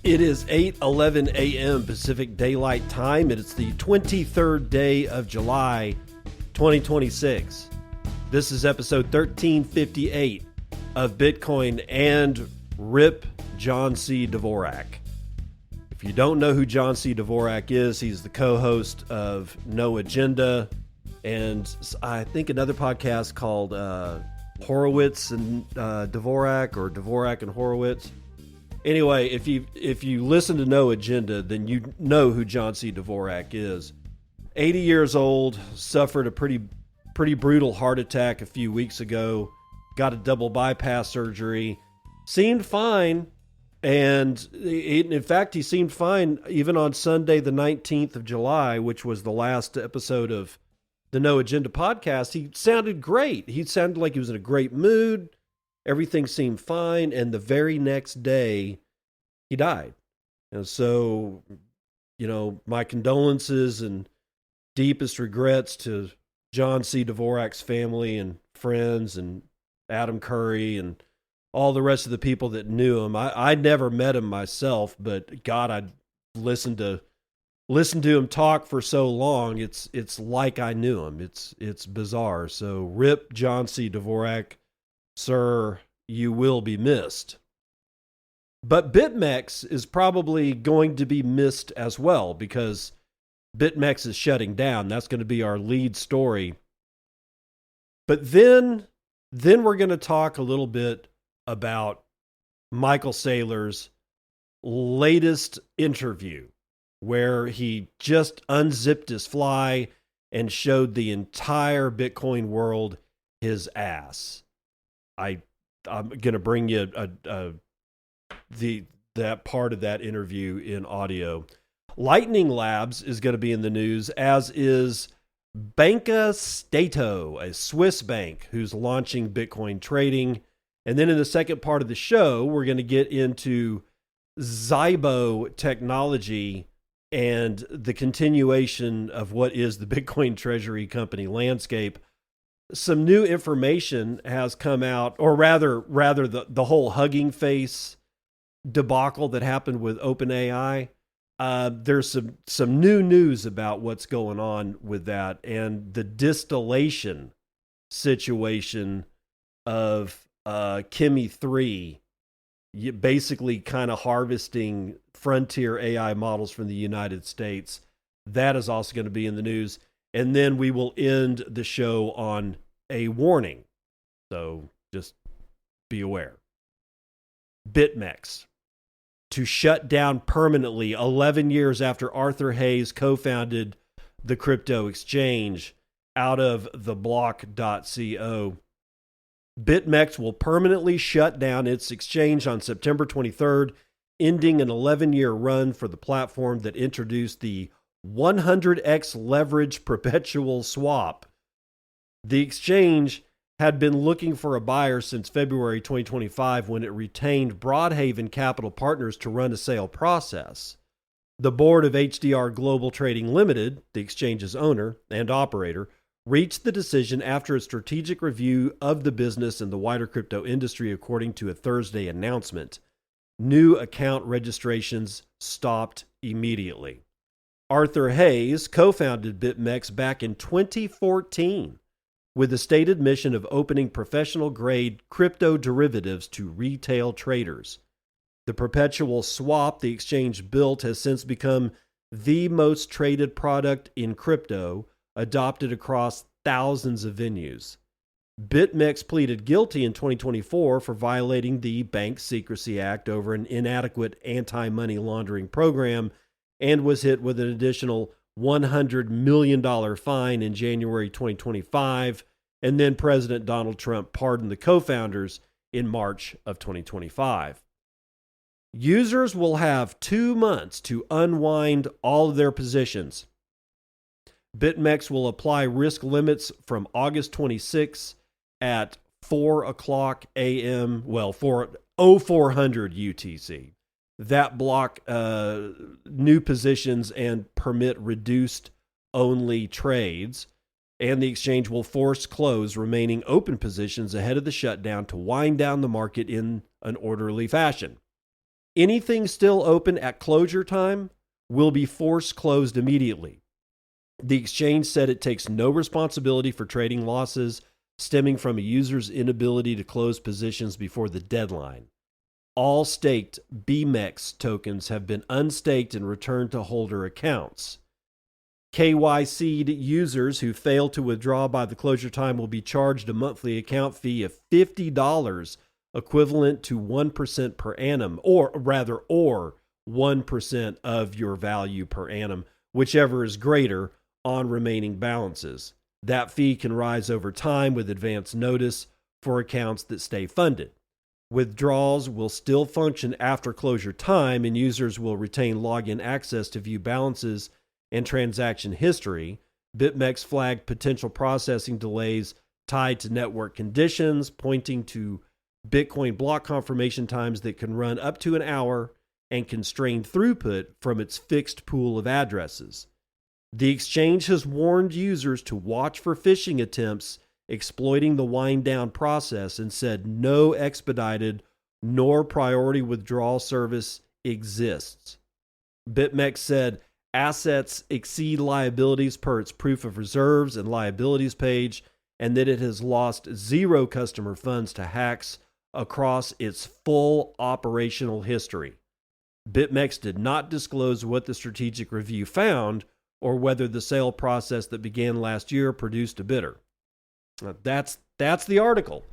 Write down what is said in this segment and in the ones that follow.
It is 8:11 a.m. Pacific Daylight Time, and it's the 23rd day of July, 2026. This is episode 1358 of Bitcoin and RIP John C. Dvorak. If you don't know who John C. Dvorak is, he's the co-host of No Agenda and I think another podcast called Horowitz and Dvorak, or Dvorak and Horowitz. Anyway, if you listen to No Agenda, then you know who John C. Dvorak is. 80 years old, suffered a pretty brutal heart attack a few weeks ago, got a double bypass surgery, seemed fine, and in fact, he seemed fine even on Sunday, the 19th of July, which was the last episode of the No Agenda podcast. He sounded great. He sounded like he was in a great mood. Everything seemed fine, and the very next day, he died. And so, my condolences and deepest regrets to John C. Dvorak's family and friends and Adam Curry and all the rest of the people that knew him. I never met him myself, but God, I'd listened to him talk for so long. It's like I knew him. It's bizarre. So RIP John C. Dvorak. Sir, you will be missed. But BitMEX is probably going to be missed as well, because BitMEX is shutting down. That's going to be our lead story. But then we're going to talk a little bit about Michael Saylor's latest interview, where he just unzipped his fly and showed the entire Bitcoin world his ass. I'm going to bring you that part of that interview in audio. Lightning Labs is going to be in the news, as is Banca Stato, a Swiss bank who's launching Bitcoin trading. And then in the second part of the show, we're going to get into Zhibao technology and the continuation of what is the Bitcoin treasury company landscape. Some new information has come out, or rather the whole Hugging Face debacle that happened with OpenAI. There's some new news about what's going on with that, and the distillation situation of Kimi 3, basically kind of harvesting frontier AI models from the United States. That is also going to be in the news. And then we will end the show on a warning. So just be aware. BitMEX to shut down permanently 11 years after Arthur Hayes co-founded the crypto exchange out of the block.co. BitMEX will permanently shut down its exchange on September 23rd, ending an 11-year run for the platform that introduced the 100x leverage perpetual swap. The exchange had been looking for a buyer since February 2025, when it retained Broadhaven Capital Partners to run a sale process. The board of HDR Global Trading Limited, the exchange's owner and operator, reached the decision after a strategic review of the business and the wider crypto industry, according to a Thursday announcement. New account registrations stopped immediately. Arthur Hayes co-founded BitMEX back in 2014 with the stated mission of opening professional-grade crypto derivatives to retail traders. The perpetual swap the exchange built has since become the most traded product in crypto, adopted across thousands of venues. BitMEX pleaded guilty in 2024 for violating the Bank Secrecy Act over an inadequate anti-money laundering program, and was hit with an additional $100 million fine in January 2025, and then President Donald Trump pardoned the co-founders in March of 2025. Users will have 2 months to unwind all of their positions. BitMEX will apply risk limits from August 26 at 4 o'clock a.m., 0400 UTC. That block new positions and permit reduced only trades, and the exchange will force close remaining open positions ahead of the shutdown to wind down the market in an orderly fashion. Anything still open at closure time will be force closed immediately. The exchange said it takes no responsibility for trading losses stemming from a user's inability to close positions before the deadline. All staked BitMEX tokens have been unstaked and returned to holder accounts. KYC'd users who fail to withdraw by the closure time will be charged a monthly account fee of $50, equivalent to 1% per annum, or 1% of your value per annum, whichever is greater, on remaining balances. That fee can rise over time with advance notice for accounts that stay funded. Withdrawals will still function after closure time, and users will retain login access to view balances and transaction history. BitMEX flagged potential processing delays tied to network conditions, pointing to Bitcoin block confirmation times that can run up to an hour and constrain throughput from its fixed pool of addresses. The exchange has warned users to watch for phishing attempts exploiting the wind down process and said no expedited nor priority withdrawal service exists. BitMEX said assets exceed liabilities per its proof of reserves and liabilities page, and that it has lost 0 customer funds to hacks across its full operational history. BitMEX did not disclose what the strategic review found or whether the sale process that began last year produced a bidder. That's the article.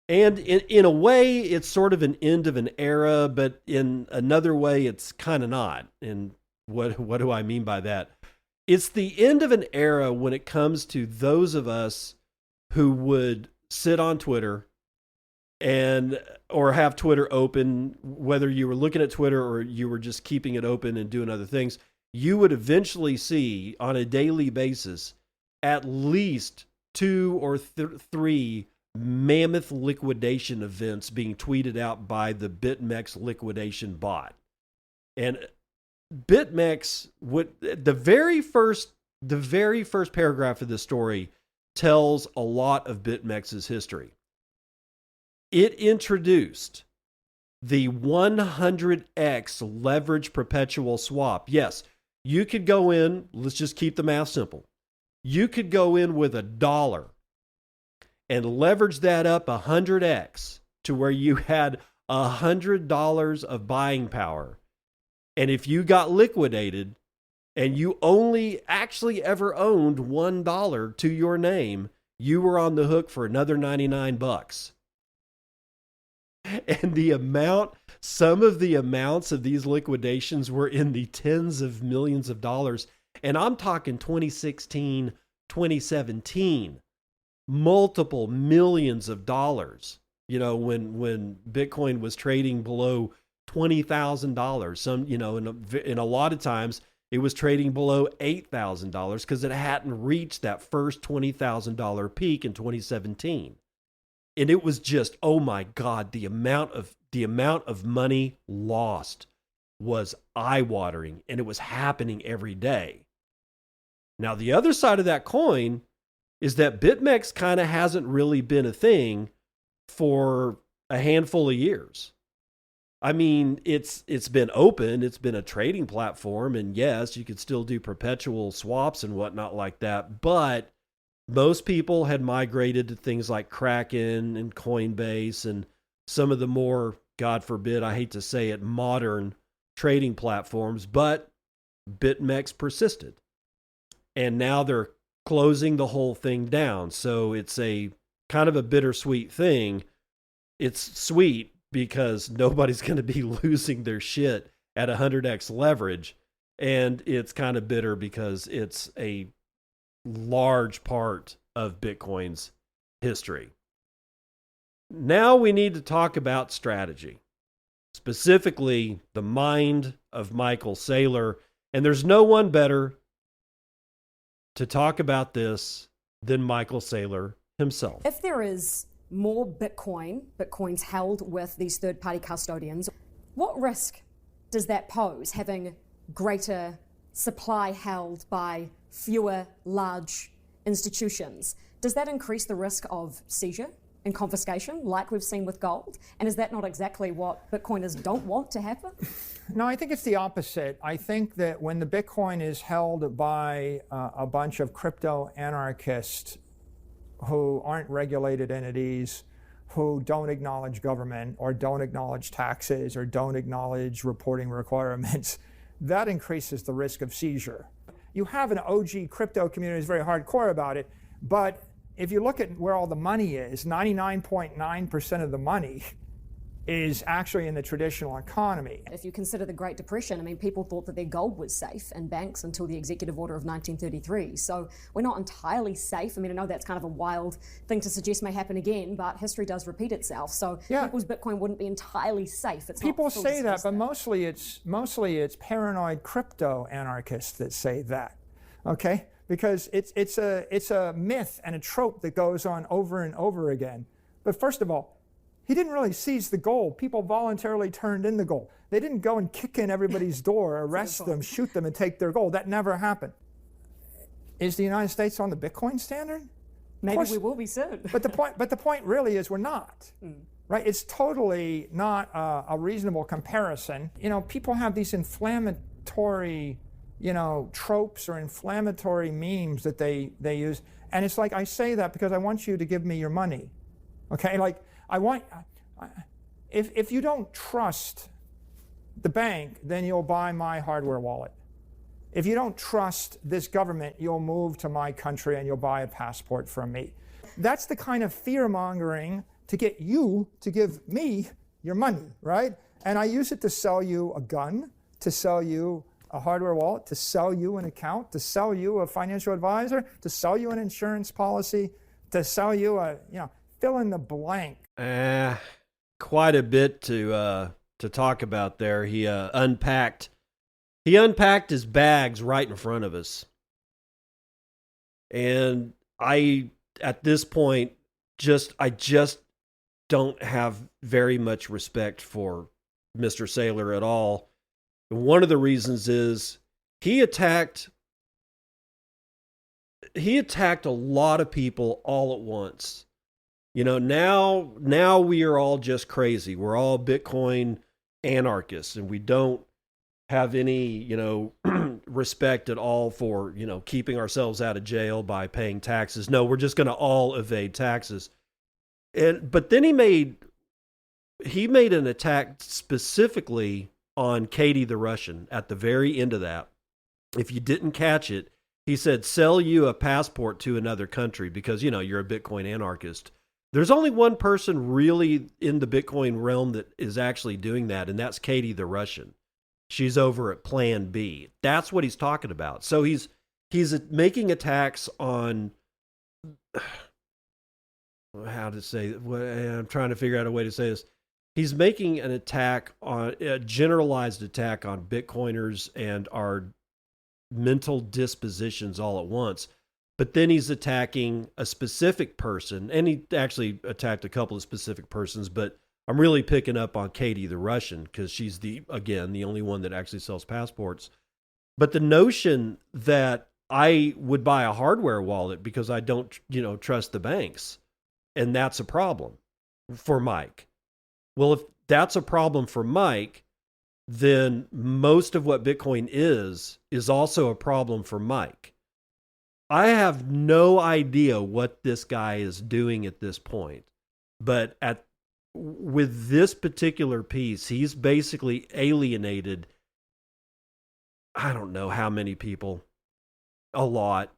And in a way, it's sort of an end of an era, but in another way, it's kind of not. And what do I mean by that? It's the end of an era when it comes to those of us who would sit on Twitter or have Twitter open, whether you were looking at Twitter or you were just keeping it open and doing other things. You would eventually see on a daily basis at least 2 or 3 mammoth liquidation events being tweeted out by the BitMEX liquidation bot. And BitMEX, the very first paragraph of this story tells a lot of BitMEX's history. It introduced the 100x leverage perpetual swap. Yes, you could go in, let's just keep the math simple. You could go in with $1 and leverage that up 100x to where you had $100 of buying power. And if you got liquidated and you only actually ever owned $1 to your name, you were on the hook for another $99. And some of the amounts of these liquidations were in the tens of millions of dollars. And I'm talking 2016, 2017, multiple millions of dollars, when Bitcoin was trading below $20,000. In a lot of times it was trading below $8,000 because it hadn't reached that first $20,000 peak in 2017. And it was just, oh my God, the amount of money lost was eye-watering, and it was happening every day. Now, the other side of that coin is that BitMEX kind of hasn't really been a thing for a handful of years. I mean, it's been open, it's been a trading platform, and yes, you could still do perpetual swaps and whatnot like that, but most people had migrated to things like Kraken and Coinbase and some of the more, God forbid, I hate to say it, modern trading platforms, but BitMEX persisted. And now they're closing the whole thing down. So it's a kind of a bittersweet thing. It's sweet because nobody's going to be losing their shit at 100x leverage. And it's kind of bitter because it's a large part of Bitcoin's history. Now we need to talk about strategy, specifically the mind of Michael Saylor. And there's no one better to talk about this than Michael Saylor himself. If there is more Bitcoins held with these third-party custodians, what risk does that pose, having greater supply held by fewer large institutions? Does that increase the risk of seizure? and confiscation like we've seen with gold? And is that not exactly what Bitcoiners don't want to happen? No, I think it's the opposite. I think that when the Bitcoin is held by a bunch of crypto anarchists who aren't regulated entities, who don't acknowledge government or don't acknowledge taxes or don't acknowledge reporting requirements, that increases the risk of seizure. You have an OG crypto community that's very hardcore about it, but if you look at where all the money is, 99.9% of the money is actually in the traditional economy. If you consider the Great Depression, I mean, people thought that their gold was safe in banks until the Executive Order of 1933. So we're not entirely safe. I mean, I know that's kind of a wild thing to suggest may happen again, but history does repeat itself. So people's Bitcoin wouldn't be entirely safe. It's people say that, but mostly it's paranoid crypto anarchists that say that. Okay? Because it's a myth and a trope that goes on over and over again. But first of all, he didn't really seize the gold. People voluntarily turned in the gold. They didn't go and kick in everybody's door, arrest them, shoot them, and take their gold. That never happened. Is the United States on the Bitcoin standard? Maybe we will be soon. But the point really is we're not. Right? It's totally not a reasonable comparison. You know, people have these inflammatory, tropes or inflammatory memes that they use, and it's like, I say that because I want you to give me your money. Okay, like if you don't trust the bank, then you'll buy my hardware wallet. If you don't trust this government, you'll move to my country and you'll buy a passport from me. That's the kind of fear mongering to get you to give me your money, right? And I use it to sell you a gun, to sell you a hardware wallet, to sell you an account, to sell you a financial advisor, to sell you an insurance policy, to sell you fill in the blank. Quite a bit to talk about there. He unpacked his bags right in front of us. And at this point, I just don't have very much respect for Mr. Saylor at all. And one of the reasons is he attacked a lot of people all at once. Now we are all just crazy. We're all Bitcoin anarchists, and we don't have any, respect at all for, keeping ourselves out of jail by paying taxes. No, we're just going to all evade taxes. But then he made an attack specifically on Katie the Russian at the very end of that. If you didn't catch it, he said, sell you a passport to another country because, you're a Bitcoin anarchist. There's only one person really in the Bitcoin realm that is actually doing that, and that's Katie the Russian. She's over at Plan B. That's what he's talking about. So he's making attacks on, how to say, I'm trying to figure out a way to say this. He's making an attack on, a generalized attack on Bitcoiners and our mental dispositions all at once. But then he's attacking a specific person, and he actually attacked a couple of specific persons, but I'm really picking up on Katie the Russian because she's the only one that actually sells passports. But the notion that I would buy a hardware wallet because I don't, trust the banks, and that's a problem for Mike. Well, if that's a problem for Mike, then most of what Bitcoin is also a problem for Mike. I have no idea what this guy is doing at this point, but with this particular piece, he's basically alienated, I don't know how many people, a lot.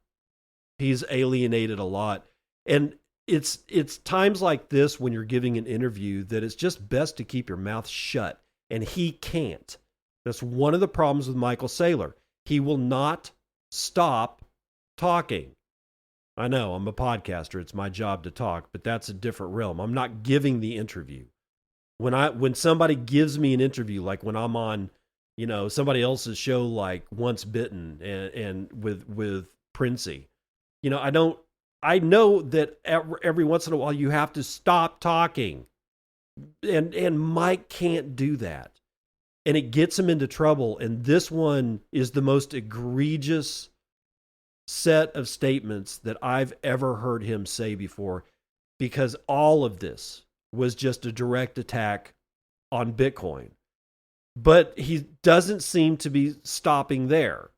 He's alienated a lot. And it's times like this when you're giving an interview that it's just best to keep your mouth shut, and he can't. That's one of the problems with Michael Saylor. He will not stop talking. I know, I'm a podcaster. It's my job to talk, but that's a different realm. I'm not giving the interview. When somebody gives me an interview, like when I'm on, somebody else's show, like Once Bitten and with Princey, I know that every once in a while you have to stop talking, and Mike can't do that, and it gets him into trouble. And this one is the most egregious set of statements that I've ever heard him say before. because all of this was just a direct attack on Bitcoin. But he doesn't seem to be stopping there,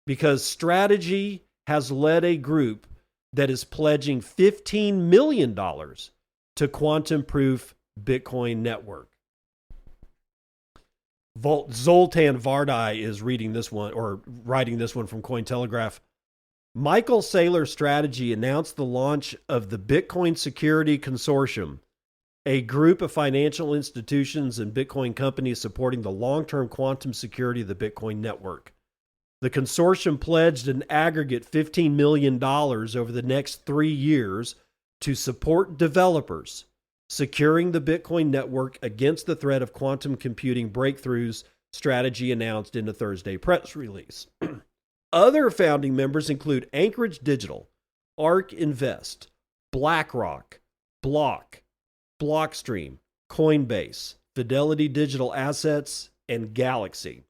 because Strategy has led a group that is pledging $15 million to quantum-proof Bitcoin network. Zoltan Vardai is reading this one, or writing this one from Cointelegraph. Michael Saylor's Strategy announced the launch of the Bitcoin Security Consortium, a group of financial institutions and Bitcoin companies supporting the long-term quantum security of the Bitcoin network. The consortium pledged an aggregate $15 million over the next 3 years to support developers securing the Bitcoin network against the threat of quantum computing breakthroughs, Strategy announced in a Thursday press release. Other founding members include Anchorage Digital, ARK Invest, BlackRock, Block, Blockstream, Coinbase, Fidelity Digital Assets, and Galaxy.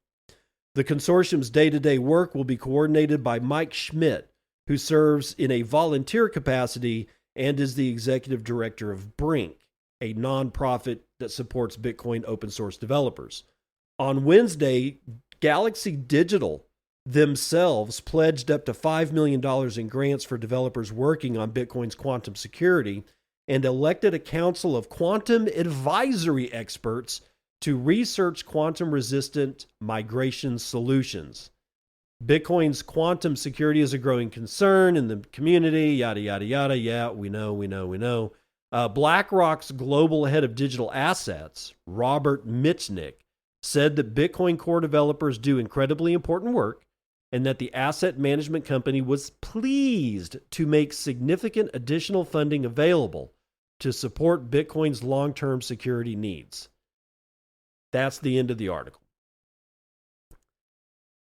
The consortium's day-to-day work will be coordinated by Mike Schmidt, who serves in a volunteer capacity and is the executive director of Brink, a nonprofit that supports Bitcoin open source developers. On Wednesday, Galaxy Digital themselves pledged up to $5 million in grants for developers working on Bitcoin's quantum security and elected a council of quantum advisory experts to research quantum-resistant migration solutions. Bitcoin's quantum security is a growing concern in the community, yada, yada, yada. Yeah, we know. BlackRock's global head of digital assets, Robert Mitchnick, said that Bitcoin core developers do incredibly important work and that the asset management company was pleased to make significant additional funding available to support Bitcoin's long-term security needs. That's the end of the article.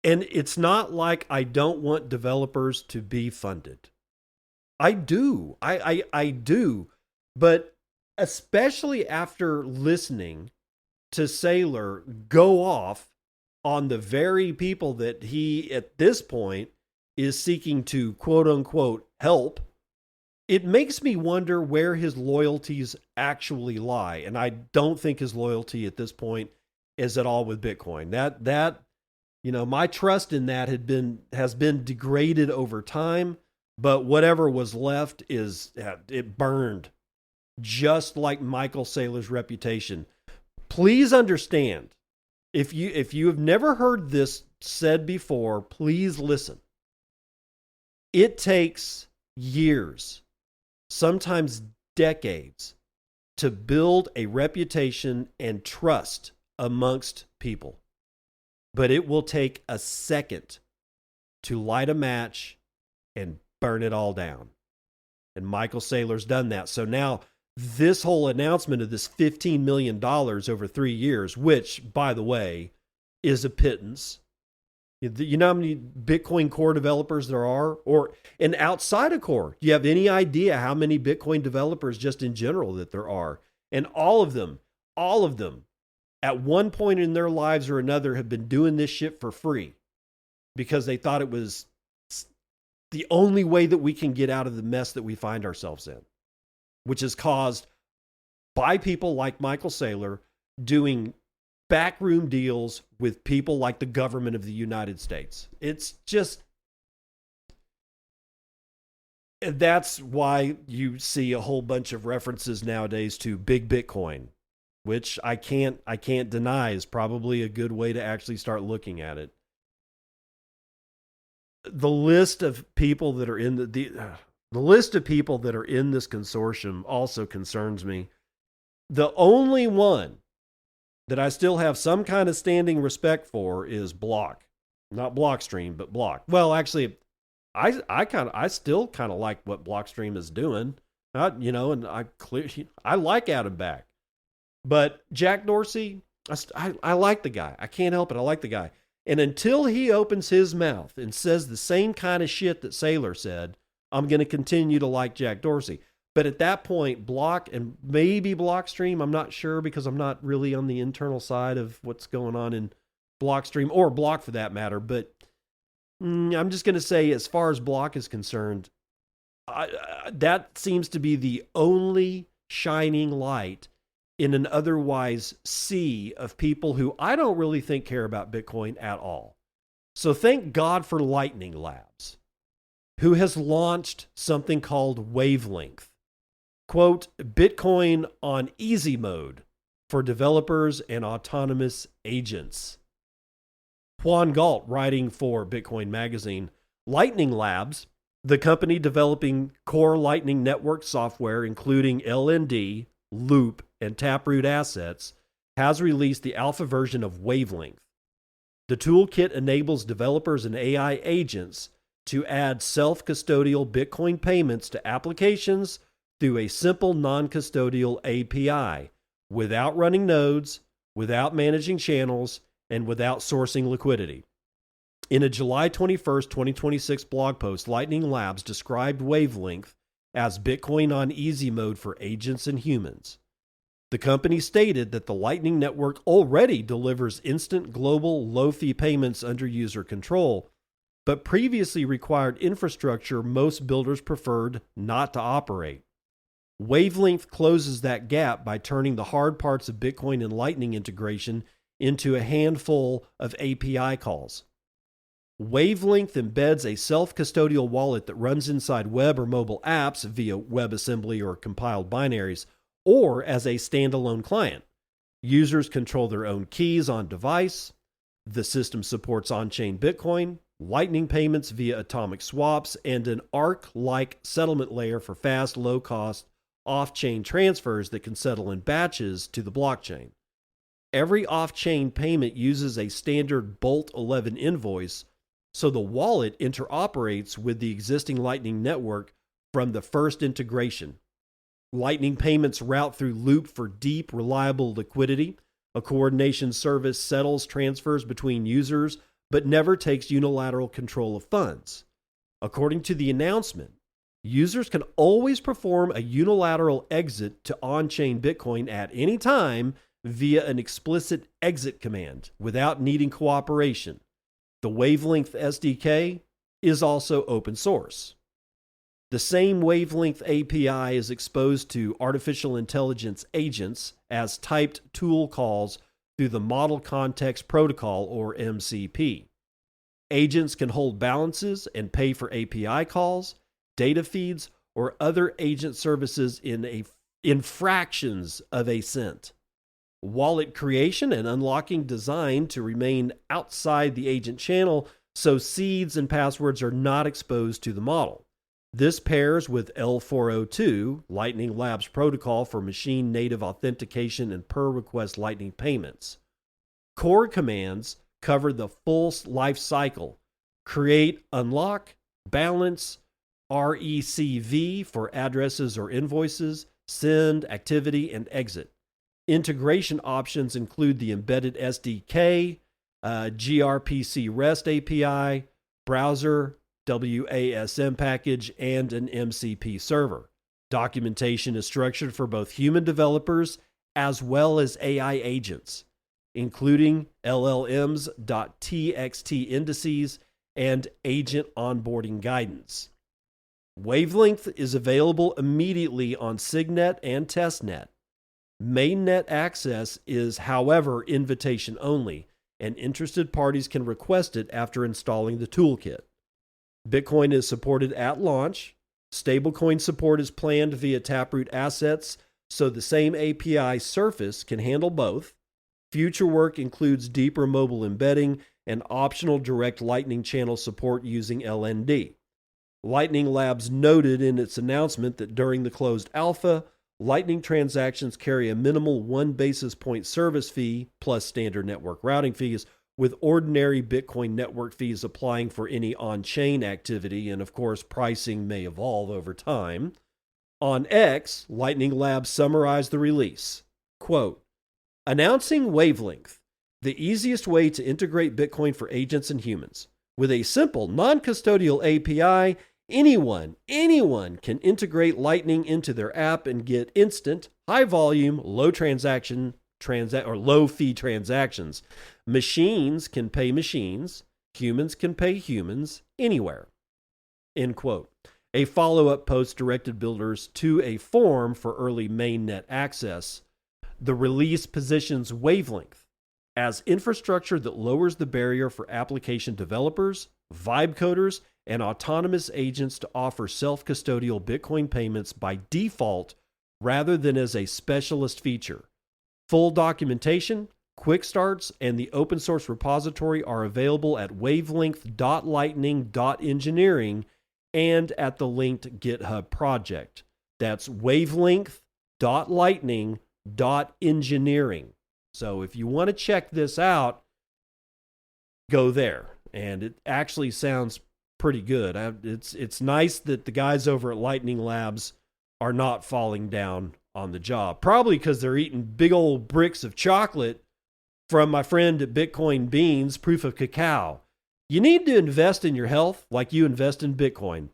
And it's not like I don't want developers to be funded. I do. I do. But especially after listening to Saylor go off on the very people that he, at this point, is seeking to quote-unquote help, it makes me wonder where his loyalties actually lie. And I don't think his loyalty at this point is at all with Bitcoin. That my trust in that has been degraded over time, but whatever was left it burned, just like Michael Saylor's reputation. Please understand, if you have never heard this said before, please listen. It takes years, sometimes decades, to build a reputation and trust amongst people. But it will take a second to light a match and burn it all down. And Michael Saylor's done that. So now this whole announcement of this $15 million over 3 years, which, by the way, is a pittance. You know how many Bitcoin core developers there are? And outside of core, do you have any idea how many Bitcoin developers just in general that there are? And all of them, at one point in their lives or another have been doing this shit for free because they thought it was the only way that we can get out of the mess that we find ourselves in, which is caused by people like Michael Saylor doing backroom deals with people like the government of the United States. It's just, that's why you see a whole bunch of references nowadays to big Bitcoin, which I can't deny is probably a good way to actually start looking at it. The list of people that are in the list of people that are in this consortium also concerns me. The only one that I still have some kind of standing respect for is Block. Not Blockstream, but Block. Well, actually, I still kind of like what Blockstream is doing. And I like Adam Back. But Jack Dorsey, I like the guy. I can't help it. I like the guy. And until he opens his mouth and says the same kind of shit that Saylor said, I'm going to continue to like Jack Dorsey. But at that point, Block and maybe Blockstream, I'm not sure because I'm not really on the internal side of what's going on in Blockstream or Block for that matter. But I'm just going to say, as far as Block is concerned, that seems to be the only shining light in an otherwise sea of people who I don't really think care about Bitcoin at all. So thank God for Lightning Labs, who has launched something called Wavelength. Quote, Bitcoin on easy mode for developers and autonomous agents. Juan Galt, writing for Bitcoin Magazine, Lightning Labs, the company developing core Lightning Network software, including LND, Loop, and Taproot assets, has released the alpha version of Wavelength. The toolkit enables developers and AI agents to add self-custodial Bitcoin payments to applications through a simple non-custodial API, without running nodes, without managing channels, and without sourcing liquidity. In a July 21st, 2026 blog post, Lightning Labs described Wavelength as Bitcoin on easy mode for agents and humans. The company stated that the Lightning Network already delivers instant global low-fee payments under user control, but previously required infrastructure most builders preferred not to operate. Wavelength closes that gap by turning the hard parts of Bitcoin and Lightning integration into a handful of API calls. Wavelength embeds a self-custodial wallet that runs inside web or mobile apps via WebAssembly or compiled binaries, or as a standalone client. Users control their own keys on device. The system supports on-chain Bitcoin, Lightning payments via atomic swaps, and an ARC-like settlement layer for fast, low-cost, off-chain transfers that can settle in batches to the blockchain. Every off-chain payment uses a standard Bolt 11 invoice, so the wallet interoperates with the existing Lightning network from the first integration. Lightning payments route through Loop for deep, reliable liquidity. A coordination service settles transfers between users, but never takes unilateral control of funds. According to the announcement, users can always perform a unilateral exit to on-chain Bitcoin at any time via an explicit exit command without needing cooperation. The Wavelength SDK is also open source. The same Wavelength API is exposed to artificial intelligence agents as typed tool calls through the Model Context Protocol, or MCP. Agents can hold balances and pay for API calls, data feeds, or other agent services in fractions of a cent. Wallet creation and unlocking designed to remain outside the agent channel so seeds and passwords are not exposed to the model. This pairs with L402, Lightning Labs protocol for machine-native authentication and per-request Lightning payments. Core commands cover the full life cycle: create, unlock, balance, RECV for addresses or invoices, send, activity, and exit. Integration options include the embedded SDK, gRPC REST API, browser, WASM package, and an MCP server. Documentation is structured for both human developers as well as AI agents, including LLMs.txt indices and agent onboarding guidance. Wavelength is available immediately on Signet and Testnet. Mainnet access is, however, invitation only, and interested parties can request it after installing the toolkit. Bitcoin is supported at launch. Stablecoin support is planned via Taproot assets, so the same API surface can handle both. Future work includes deeper mobile embedding and optional direct Lightning channel support using LND. Lightning Labs noted in its announcement that during the closed alpha, Lightning transactions carry a minimal 1 basis point service fee plus standard network routing fees, with ordinary Bitcoin network fees applying for any on-chain activity, and of course, pricing may evolve over time. On X, Lightning Labs summarized the release. Quote, announcing Wavelength, the easiest way to integrate Bitcoin for agents and humans. With a simple non-custodial API, anyone can integrate Lightning into their app and get instant, high-volume, low-fee transactions. Machines can pay machines. Humans can pay humans anywhere. End quote. A follow-up post directed builders to a form for early mainnet access. The release positions Wavelength as infrastructure that lowers the barrier for application developers, vibe coders, and autonomous agents to offer self-custodial Bitcoin payments by default rather than as a specialist feature. Full documentation, quick starts, and the open source repository are available at wavelength.lightning.engineering and at the linked GitHub project. That's wavelength.lightning.engineering. So if you want to check this out, go there. And it actually sounds pretty good. It's nice that the guys over at Lightning Labs are not falling down on the job. Probably because they're eating big old bricks of chocolate from my friend at Bitcoin Beans, Proof of Cacao. You need to invest in your health like you invest in Bitcoin.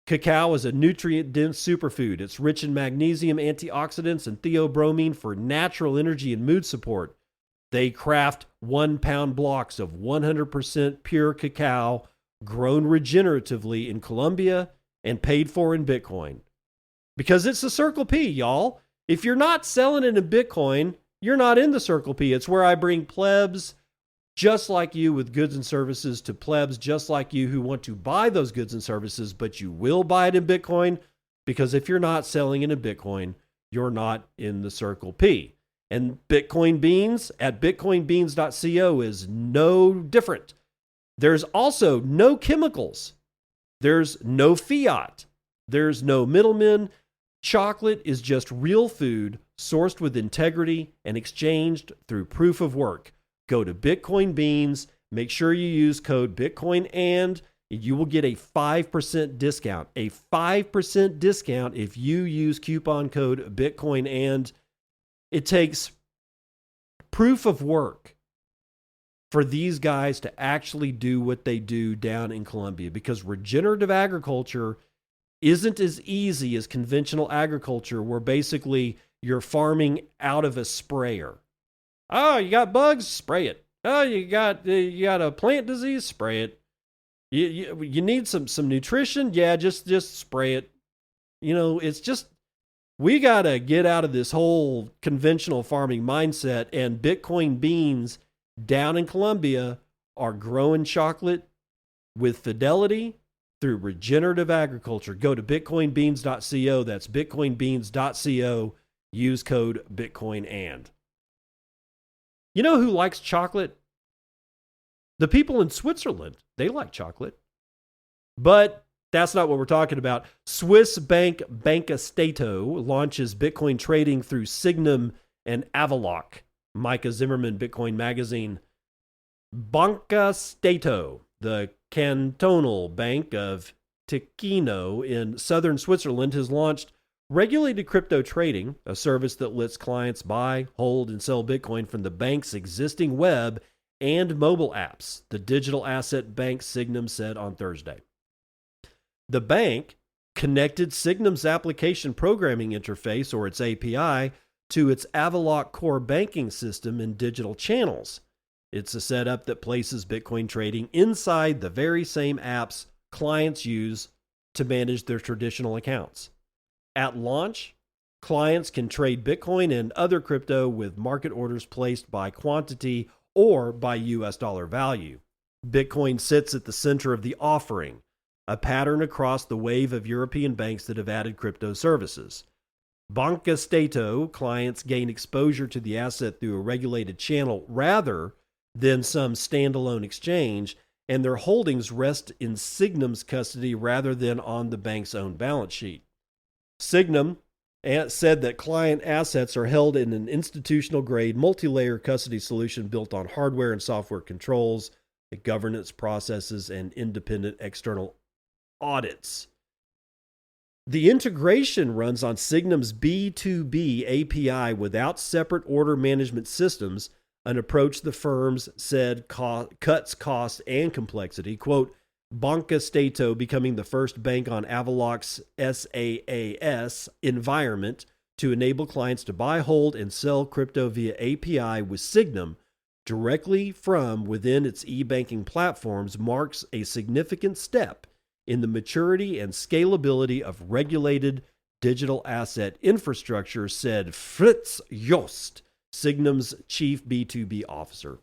Cacao is a nutrient-dense superfood. It's rich in magnesium, antioxidants, and theobromine for natural energy and mood support. They craft 1-pound blocks of 100% pure cacao grown regeneratively in Colombia and paid for in Bitcoin. Because it's the Circle P, y'all. If you're not selling it in Bitcoin, you're not in the Circle P. It's where I bring plebs just like you with goods and services to plebs just like you who want to buy those goods and services, but you will buy it in Bitcoin, because if you're not selling it in Bitcoin, you're not in the Circle P. And Bitcoin Beans at bitcoinbeans.co is no different. There's also no chemicals. There's no fiat. There's no middlemen. Chocolate is just real food sourced with integrity and exchanged through proof of work. Go to Bitcoin Beans, make sure you use code Bitcoin and you will get a 5% discount. A 5% discount if you use coupon code Bitcoin and. It takes proof of work for these guys to actually do what they do down in Colombia, because regenerative agriculture isn't as easy as conventional agriculture, where basically you're farming out of a sprayer. Oh, you got bugs? Spray it. Oh, you got a plant disease? Spray it. You need some nutrition? Yeah, just spray it. You know, it's just, we got to get out of this whole conventional farming mindset, and Bitcoin Beans down in Colombia are growing chocolate with fidelity through regenerative agriculture. Go to bitcoinbeans.co. That's bitcoinbeans.co. Use code Bitcoin and. You know who likes chocolate? The people in Switzerland. They like chocolate. But that's not what we're talking about. Swiss bank Banca Stato launches Bitcoin trading through Signum and Avaloq. Micah Zimmerman, Bitcoin Magazine. Banca Stato, the cantonal bank of Ticino in southern Switzerland, has launched regulated crypto trading, a service that lets clients buy, hold, and sell Bitcoin from the bank's existing web and mobile apps, the digital asset bank Signum said on Thursday. The bank connected Signum's application programming interface, or its API, to its Avaloq core banking system and digital channels. It's a setup that places Bitcoin trading inside the very same apps clients use to manage their traditional accounts. At launch, clients can trade Bitcoin and other crypto with market orders placed by quantity or by US dollar value. Bitcoin sits at the center of the offering, a pattern across the wave of European banks that have added crypto services. Banca Stato clients gain exposure to the asset through a regulated channel rather than some standalone exchange, and their holdings rest in Signum's custody rather than on the bank's own balance sheet. Signum said that client assets are held in an institutional-grade, multi-layer custody solution built on hardware and software controls, governance processes, and independent external audits. The integration runs on Signum's B2B API without separate order management systems, an approach the firms said cuts cost and complexity. Quote, Banca Stato becoming the first bank on Avaloq's SaaS environment to enable clients to buy, hold, and sell crypto via API with Signum directly from within its e-banking platforms marks a significant step in the maturity and scalability of regulated digital asset infrastructure, said Fritz Jost, Signum's chief B2B officer.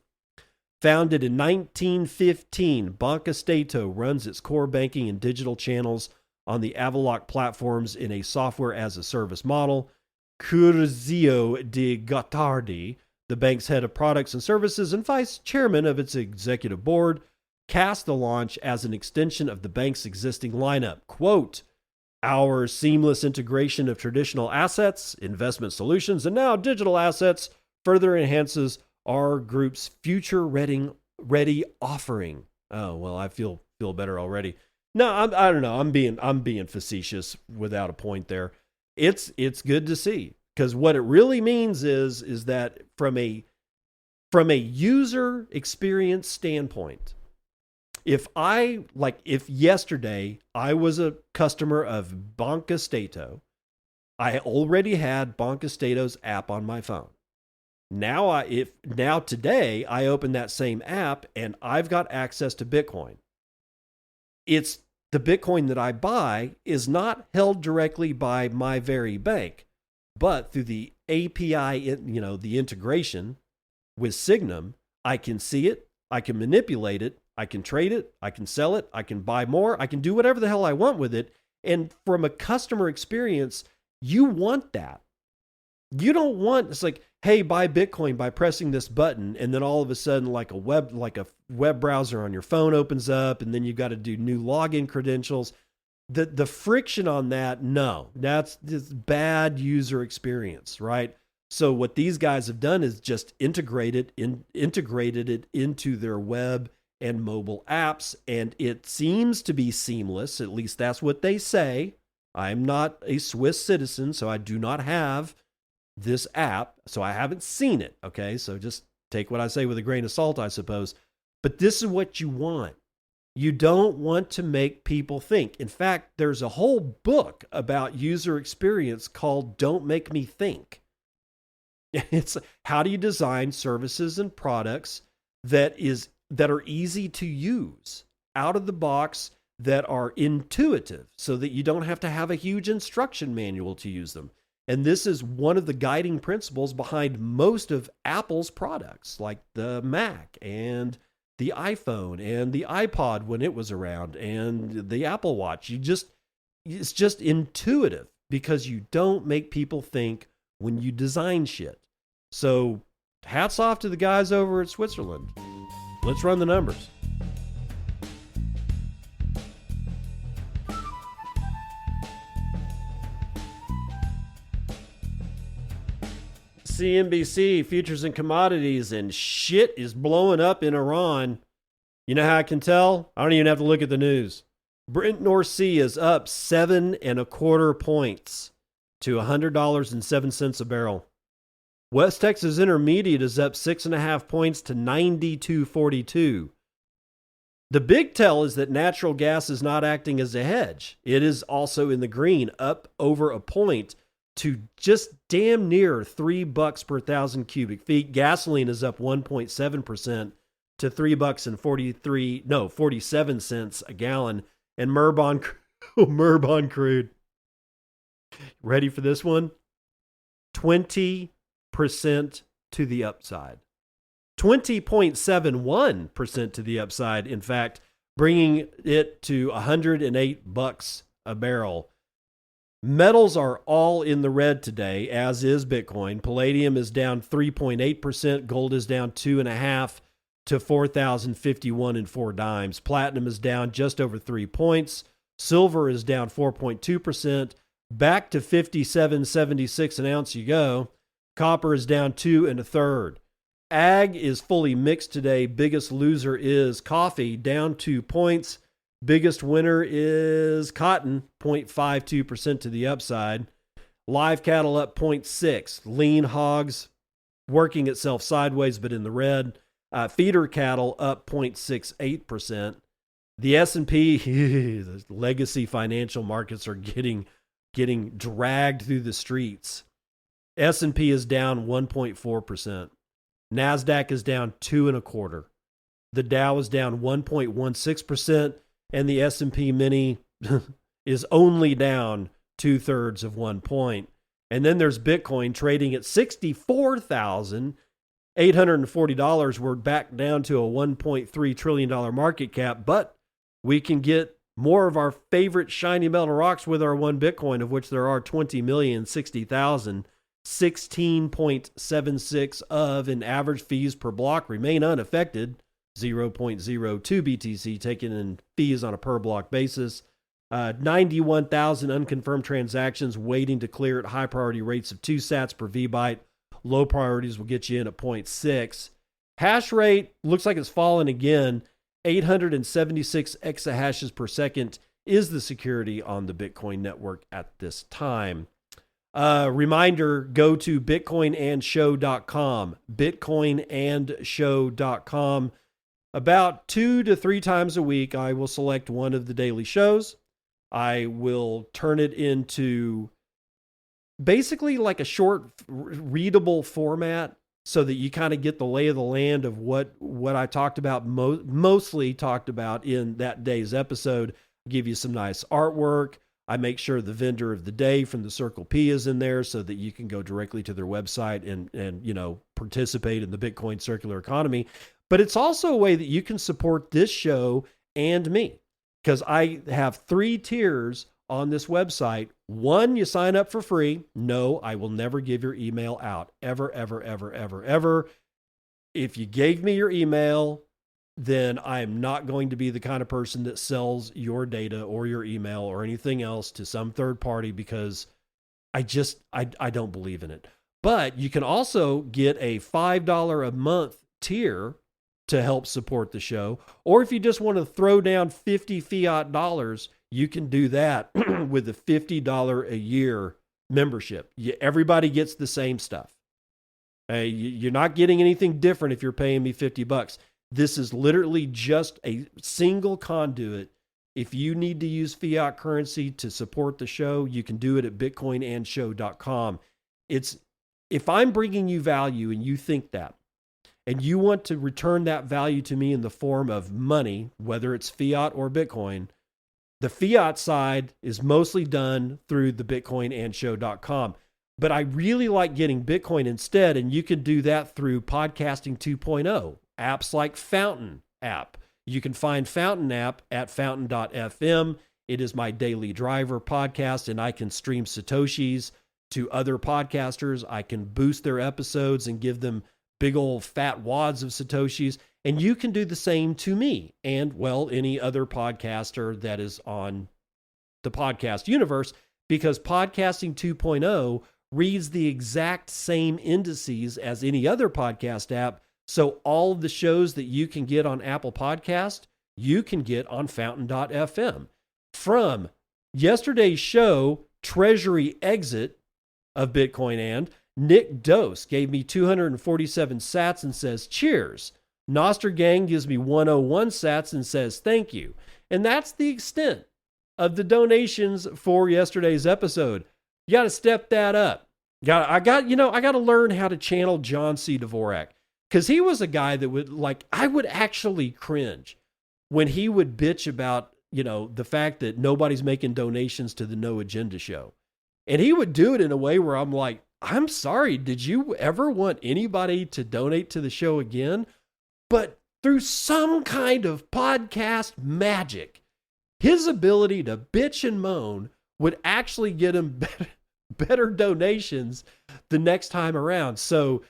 Founded in 1915, Banca Stato runs its core banking and digital channels on the Avaloq platforms in a software-as-a-service model. Curzio de Gottardi, the bank's head of products and services and vice chairman of its executive board, cast the launch as an extension of the bank's existing lineup. Quote, "Our seamless integration of traditional assets, investment solutions, and now digital assets further enhances our group's future-ready offering." Oh, well, I feel better already. No, I don't know. I'm being facetious without a point there. It's good to see, because what it really means is that from a user experience standpoint, if yesterday I was a customer of Banca Stato, I already had Banca Stato's app on my phone. Now today I open that same app and I've got access to Bitcoin. It's the Bitcoin that I buy is not held directly by my very bank, but through the API, the integration with Signum, I can see it, I can manipulate it, I can trade it, I can sell it, I can buy more, I can do whatever the hell I want with it. And from a customer experience, you want that. You don't want, it's like, hey, buy Bitcoin by pressing this button, and then all of a sudden like a web browser on your phone opens up, and then you got to do new login credentials. The friction on that, no, that's bad user experience, right? So what these guys have done is just integrated it into their web and mobile apps, and it seems to be seamless. At least that's what they say. I'm not a Swiss citizen, so I do not have this app, so I haven't seen it. Okay, so just take what I say with a grain of salt, I suppose. But this is what you want. You don't want to make people think. In fact, there's a whole book about user experience called Don't Make Me Think. It's how do you design services and products that are easy to use, out of the box, that are intuitive, so that you don't have to have a huge instruction manual to use them. And this is one of the guiding principles behind most of Apple's products, like the Mac and the iPhone and the iPod when it was around, and the Apple Watch. It's just intuitive, because you don't make people think when you design shit. So hats off to the guys over at Switzerland. Let's run the numbers. CNBC, futures and commodities, and shit is blowing up in Iran. You know how I can tell? I don't even have to look at the news. Brent North Sea is up 7.25 points to $100.07 a barrel. West Texas Intermediate is up 6.5 points to 92.42. The big tell is that natural gas is not acting as a hedge. It is also in the green, up over a point to just damn near $3 per 1,000 cubic feet. Gasoline is up 1.7% to $3.47 a gallon. And Murban crude, ready for this one? 20% to the upside. 20.71% to the upside, in fact, bringing it to $108 a barrel. Metals are all in the red today, as is Bitcoin. Palladium is down 3.8%. Gold is down 2.5% to 4,051 and 4 dimes. Platinum is down just over 3 points. Silver is down 4.2%. Back to 57.76 an ounce you go. Copper is down 2 1/3. Ag is fully mixed today. Biggest loser is coffee, down 2 points. Biggest winner is cotton, 0.52% to the upside. Live cattle up 0.6. Lean hogs working itself sideways, but in the red. Feeder cattle up 0.68%. The S&P, the legacy financial markets are getting dragged through the streets. S&P is down 1.4%. NASDAQ is down 2.25%. The Dow is down 1.16%. and the S&P Mini is only down 2/3 of 1 point. And then there's Bitcoin trading at $64,840. We're back down to a $1.3 trillion market cap, but we can get more of our favorite shiny metal rocks with our one Bitcoin, of which there are 20,060,000. 16.76 of, and average fees per block remain unaffected. 0.02 BTC taken in fees on a per block basis. 91,000 unconfirmed transactions waiting to clear at high priority rates of 2 sats per VByte. Low priorities will get you in at 0.6. Hash rate looks like it's fallen again. 876 exahashes per second is the security on the Bitcoin network at this time. Reminder, go to bitcoinandshow.com, bitcoinandshow.com. About 2 to 3 times a week, I will select one of the daily shows. I will turn it into basically like a short readable format so that you kind of get the lay of the land of what I talked about, mostly talked about in that day's episode. I'll give you some nice artwork. I make sure the vendor of the day from the Circle P is in there so that you can go directly to their website and participate in the Bitcoin circular economy. But it's also a way that you can support this show and me, because I have 3 tiers on this website. 1, you sign up for free. No, I will never give your email out. Ever, ever, ever, ever, ever. If you gave me your email, then I'm not going to be the kind of person that sells your data or your email or anything else to some third party, because I don't believe in it. But you can also get a $5 a month tier to help support the show. Or if you just want to throw down 50 fiat dollars, you can do that with a $50 a year membership. Everybody gets the same stuff. You're not getting anything different if you're paying me $50. This is literally just a single conduit. If you need to use fiat currency to support the show, you can do it at bitcoinandshow.com. If I'm bringing you value and you think that, and you want to return that value to me in the form of money, whether it's fiat or Bitcoin, the fiat side is mostly done through the bitcoinandshow.com. But I really like getting Bitcoin instead, and you can do that through Podcasting 2.0, apps like Fountain app. You can find Fountain app at fountain.fm. It is my daily driver podcast, and I can stream Satoshis to other podcasters. I can boost their episodes and give them big old fat wads of Satoshis. And you can do the same to me and, well, any other podcaster that is on the podcast universe, because Podcasting 2.0 reads the exact same indices as any other podcast app. So all of the shows that you can get on Apple Podcast, you can get on fountain.fm. From yesterday's show, Treasury Exit of Bitcoin and Nick Dose gave me 247 sats and says, cheers. Noster Gang gives me 101 sats and says, thank you. And that's the extent of the donations for yesterday's episode. You got to step that up. I got to learn how to channel John C. Dvorak, because he was a guy that I would actually cringe when he would bitch about, the fact that nobody's making donations to the No Agenda show. And he would do it in a way where I'm like, I'm sorry, did you ever want anybody to donate to the show again? But through some kind of podcast magic, his ability to bitch and moan would actually get him better donations the next time around. So,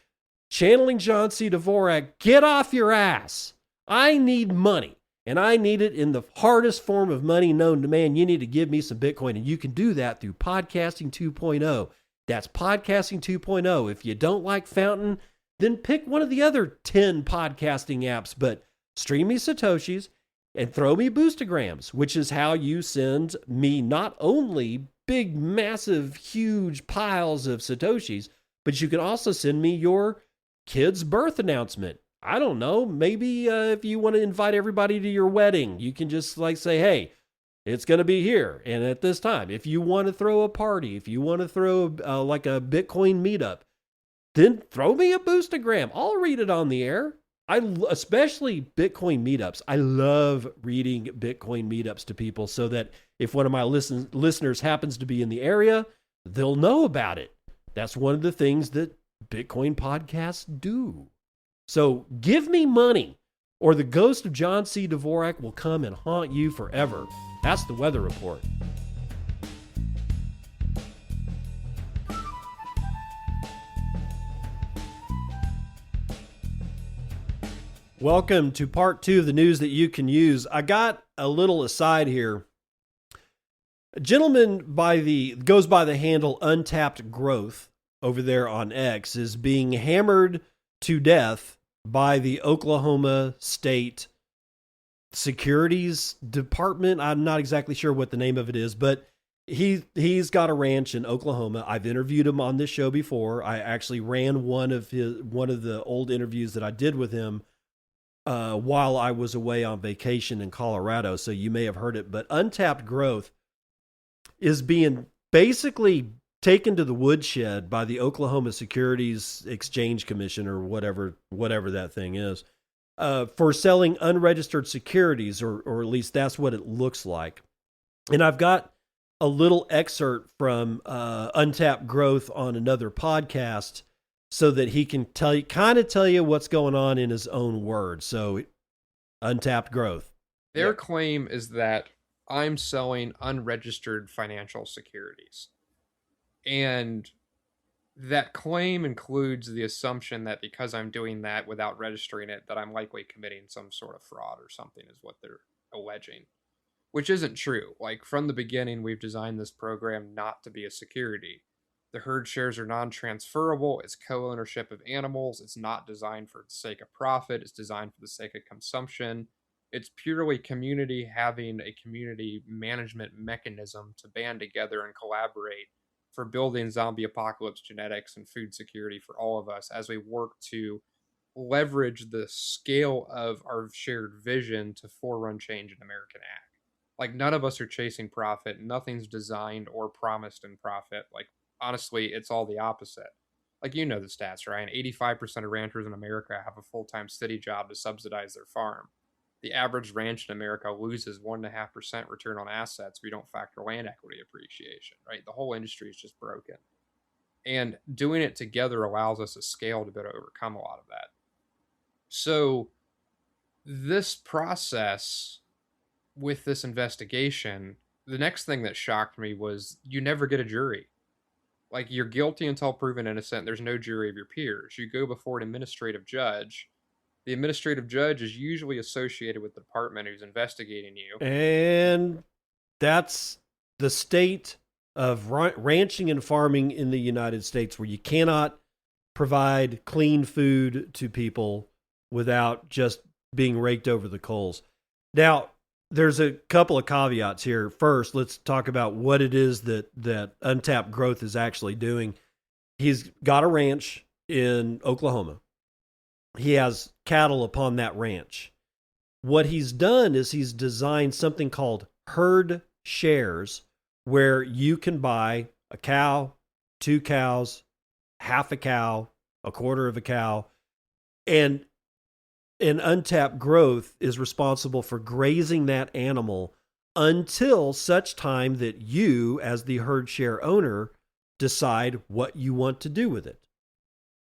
channeling John C. Dvorak, get off your ass. I need money, and I need it in the hardest form of money known to man. You need to give me some Bitcoin, and you can do that through Podcasting 2.0. That's Podcasting 2.0. If you don't like Fountain, then pick one of the other 10 podcasting apps, but stream me Satoshis and throw me boostograms, which is how you send me not only big, massive, huge piles of Satoshis, but you can also send me your kid's birth announcement. I don't know, maybe if you want to invite everybody to your wedding, you can just say, hey, it's going to be here and at this time. If you want to throw a party, if you want to throw a Bitcoin meetup, then throw me a boostagram. I'll read it on the air. especially Bitcoin meetups. I love reading Bitcoin meetups to people so that if one of my listeners happens to be in the area, they'll know about it. That's one of the things that Bitcoin podcasts do. So give me money, or the ghost of John C. Dvorak will come and haunt you forever. That's the weather report. Welcome to part 2 of the news that you can use. I got a little aside here. A gentleman goes by the handle Untapped Growth over there on X is being hammered to death by the Oklahoma State Securities Department. I'm not exactly sure what the name of it is, but he's got a ranch in Oklahoma. I've interviewed him on this show before. I actually ran one of the old interviews that I did with him while I was away on vacation in Colorado. So you may have heard it, but Untapped Growth is being basically taken to the woodshed by the Oklahoma Securities Exchange Commission, or whatever that thing is, for selling unregistered securities, or at least that's what it looks like. And I've got a little excerpt from Untapped Growth on another podcast so that he can tell you what's going on in his own words. So Untapped Growth. Their claim is that I'm selling unregistered financial securities. And that claim includes the assumption that because I'm doing that without registering it, that I'm likely committing some sort of fraud or something, is what they're alleging, which isn't true. Like, from the beginning, we've designed this program not to be a security. The herd shares are non-transferable. It's co-ownership of animals. It's not designed for the sake of profit. It's designed for the sake of consumption. It's purely community having a community management mechanism to band together and collaborate for building zombie apocalypse genetics and food security for all of us as we work to leverage the scale of our shared vision to forerun change in American ag. Like, none of us are chasing profit. Nothing's designed or promised in profit. Like, honestly, it's all the opposite. Like, you know the stats, Ryan. 85% of ranchers in America have a full-time city job to subsidize their farm. The average ranch in America loses 1.5% return on assets if we don't factor land equity appreciation, right? The whole industry is just broken. And doing it together allows us a scale to be able to overcome a lot of that. So this process with this investigation, the next thing that shocked me was you never get a jury. Like, you're guilty until proven innocent. There's no jury of your peers. You go before an administrative judge. The administrative judge is usually associated with the department who's investigating you. And that's the state of ranching and farming in the United States, where you cannot provide clean food to people without just being raked over the coals. Now, there's a couple of caveats here. First, let's talk about what it is that Untapped Growth is actually doing. He's got a ranch in Oklahoma. He has cattle upon that ranch. What he's done is he's designed something called herd shares, where you can buy a cow, 2 cows, half a cow, a quarter of a cow, and Untapped Growth is responsible for grazing that animal until such time that you, as the herd share owner, decide what you want to do with it.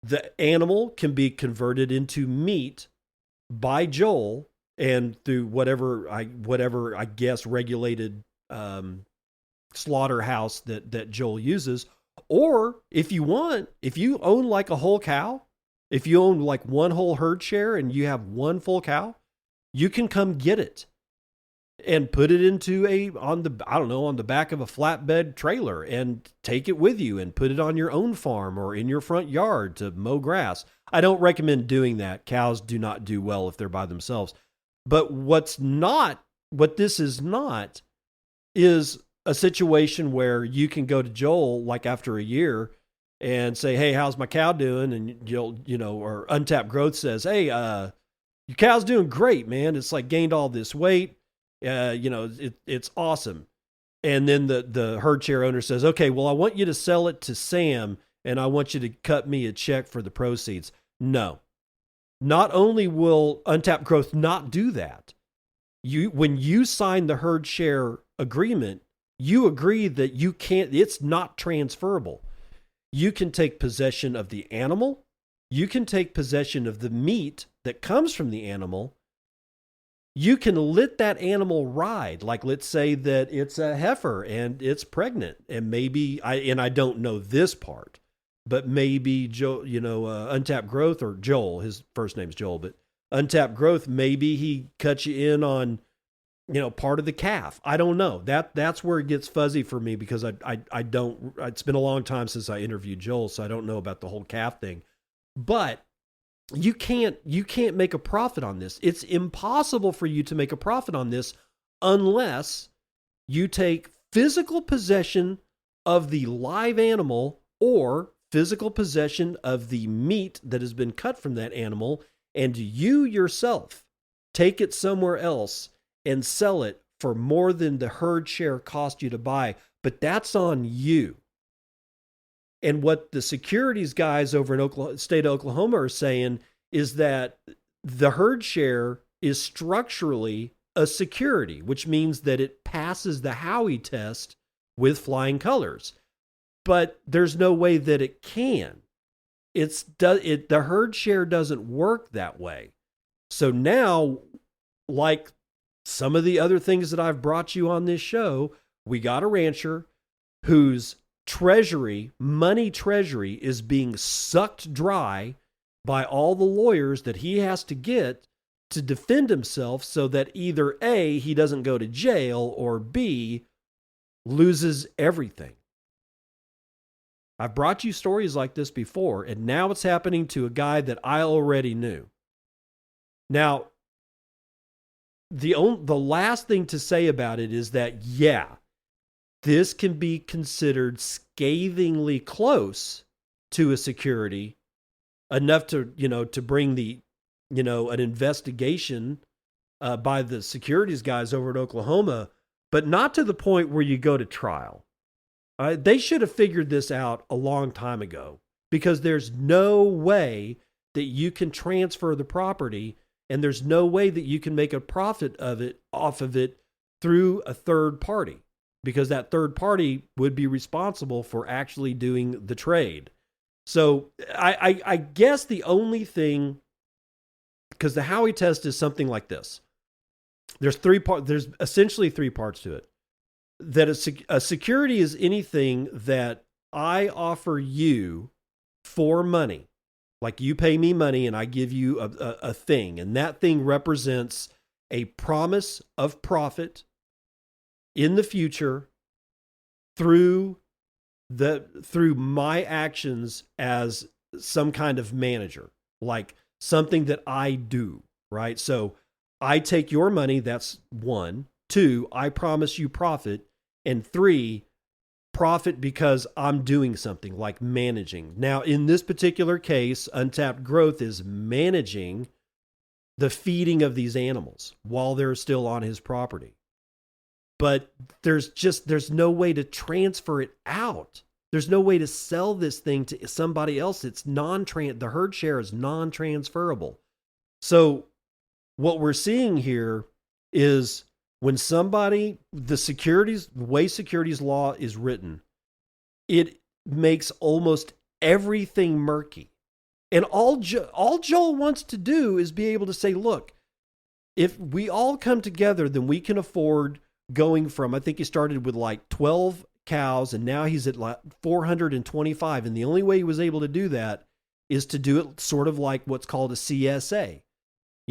The animal can be converted into meat by Joel and through whatever I guess regulated slaughterhouse that Joel uses. Or if you own like a whole cow, if you own like one whole herd share and you have one full cow, you can come get it and put it into on the back of a flatbed trailer and take it with you and put it on your own farm or in your front yard to mow grass. I don't recommend doing that. Cows do not do well if they're by themselves. But what this is not is a situation where you can go to Joel like after a year and say, "Hey, how's my cow doing?" And or Untapped Growth says, "Hey, your cow's doing great, man. It's like gained all this weight. It's awesome." And then the herd share owner says, "Okay, well, I want you to sell it to Sam, and I want you to cut me a check for the proceeds." No, not only will untapped growth not do that, when you sign the herd share agreement, you agree that you can't, it's not transferable. You can take possession of the animal. You can take possession of the meat that comes from the animal. You can let that animal ride. Like, let's say that it's a heifer and it's pregnant, and maybe I don't know this part, but maybe Joe, Untapped Growth, or Joel, his first name's Joel, but Untapped Growth, maybe he cuts you in on, part of the calf. I don't know. That's where it gets fuzzy for me, because I don't, it's been a long time since I interviewed Joel, so I don't know about the whole calf thing. But you can't make a profit on this. It's impossible for you to make a profit on this unless you take physical possession of the live animal or physical possession of the meat that has been cut from that animal, and you yourself take it somewhere else and sell it for more than the herd share cost you to buy. But that's on you. And what the securities guys over in state of Oklahoma are saying is that the herd share is structurally a security, which means that it passes the Howey test with flying colors. But there's no way that it can. The herd share doesn't work that way. So now, like some of the other things that I've brought you on this show, we got a rancher whose money treasury is being sucked dry by all the lawyers that he has to get to defend himself, so that either A, he doesn't go to jail, or B, loses everything. I've brought you stories like this before, and now it's happening to a guy that I already knew. Now, the last thing to say about it is that, yeah, this can be considered scathingly close to a security, enough to bring an investigation by the securities guys over at Oklahoma, but not to the point where you go to trial. They should have figured this out a long time ago, because there's no way that you can transfer the property, and there's no way that you can make a profit off of it through a third party, because that third party would be responsible for actually doing the trade. So I guess the only thing, because the Howey test is something like this. There's essentially three parts to it. That a security is anything that I offer you for money. Like, you pay me money and I give you a thing, and that thing represents a promise of profit in the future through my actions as some kind of manager, like something that I do, right? So I take your money, that's one. Two, I promise you profit. And three, profit because I'm doing something like managing. Now, in this particular case, Untapped Growth is managing the feeding of these animals while they're still on his property. But there's no way to transfer it out. There's no way to sell this thing to somebody else. The herd share is non-transferable. So what we're seeing here is, when the way securities law is written, it makes almost everything murky. And all Joel wants to do is be able to say, look, if we all come together, then we can afford going from, I think he started with like 12 cows, and now he's at like 425. And the only way he was able to do that is to do it sort of like what's called a CSA.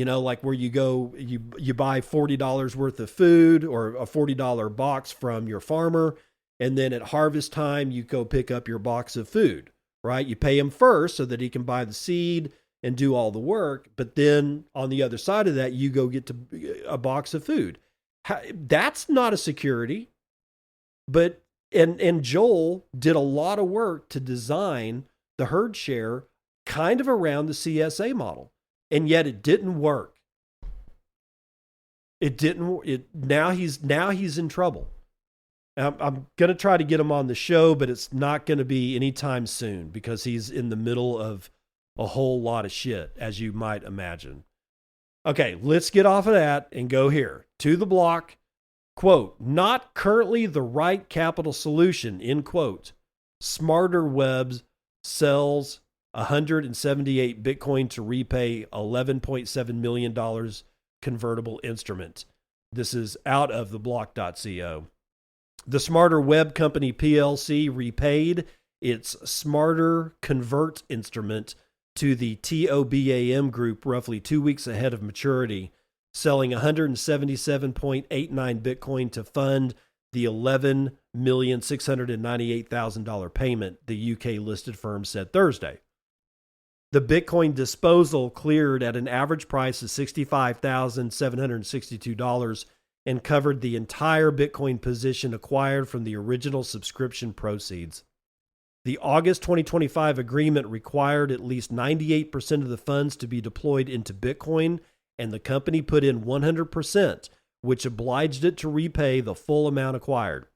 Like where you go, you buy $40 worth of food, or a $40 box from your farmer, and then at harvest time, you go pick up your box of food, right? You pay him first so that he can buy the seed and do all the work, but then on the other side of that, you go get a box of food. That's not a security, but and Joel did a lot of work to design the herd share kind of around the CSA model. And yet it didn't work. Now he's in trouble. I'm going to try to get him on the show, but it's not going to be anytime soon, because he's in the middle of a whole lot of shit, as you might imagine. Okay, let's get off of that and go here to the block. Quote, not currently the right capital solution, end quote. Smarter Webs sells 178 Bitcoin to repay $11.7 million convertible instrument. This is out of the block.co. The Smarter Web Company PLC repaid its Smarter Convert instrument to the TOBAM group roughly 2 weeks ahead of maturity, selling 177.89 Bitcoin to fund the $11,698,000 payment, the UK-listed firm said Thursday. The Bitcoin disposal cleared at an average price of $65,762 and covered the entire Bitcoin position acquired from the original subscription proceeds. The August 2025 agreement required at least 98% of the funds to be deployed into Bitcoin, and the company put in 100%, which obliged it to repay the full amount acquired.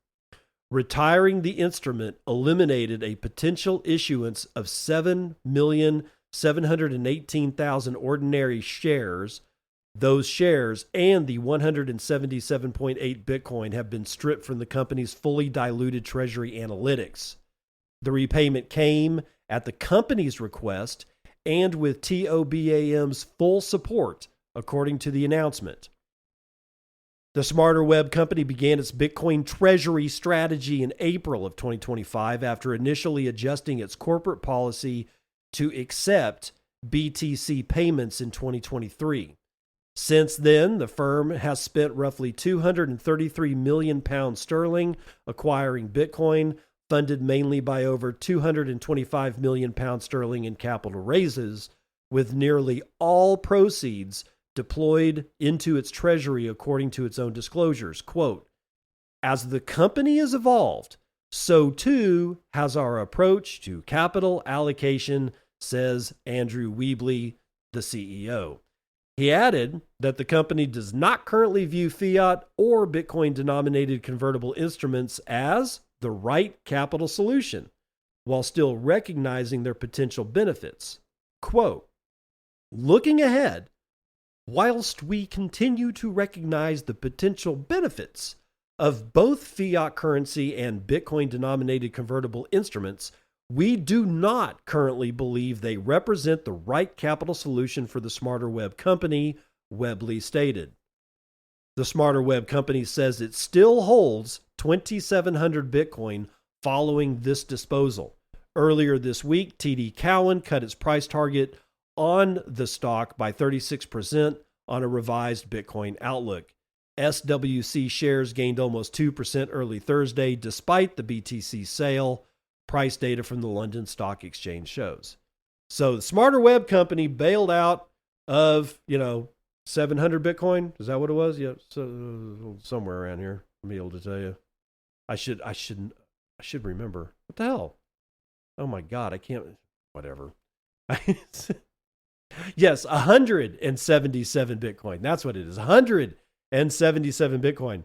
Retiring the instrument eliminated a potential issuance of 7,718,000 ordinary shares. Those shares and the 177.8 Bitcoin have been stripped from the company's fully diluted treasury analytics. The repayment came at the company's request and with TOBAM's full support, according to the announcement. The Smarter Web Company began its Bitcoin treasury strategy in April of 2025 after initially adjusting its corporate policy to accept BTC payments in 2023. Since then, the firm has spent roughly 233 million pounds sterling acquiring Bitcoin, funded mainly by over 225 million pounds sterling in capital raises, with nearly all proceeds deployed into its treasury according to its own disclosures. Quote, as the company has evolved, so too has our approach to capital allocation, says Andrew Weebly, the CEO. He added that the company does not currently view fiat or Bitcoin-denominated convertible instruments as the right capital solution, while still recognizing their potential benefits. Quote, looking ahead, whilst we continue to recognize the potential benefits of both fiat currency and Bitcoin-denominated convertible instruments, we do not currently believe they represent the right capital solution for the Smarter Web Company, Webley stated. The Smarter Web Company says it still holds 2,700 Bitcoin following this disposal. Earlier this week, TD Cowen cut its price target on the stock by 36% on a revised Bitcoin outlook. SWC shares gained almost 2% early Thursday despite the BTC sale, price data from the London Stock Exchange shows. So the Smarter Web Company bailed out of, 700 Bitcoin. Is that what it was? Yeah, so somewhere around here. I'll be able to tell you. I should remember. What the hell? Oh my God, I can't. Whatever. Yes, 177 Bitcoin. That's what it is. 177 Bitcoin.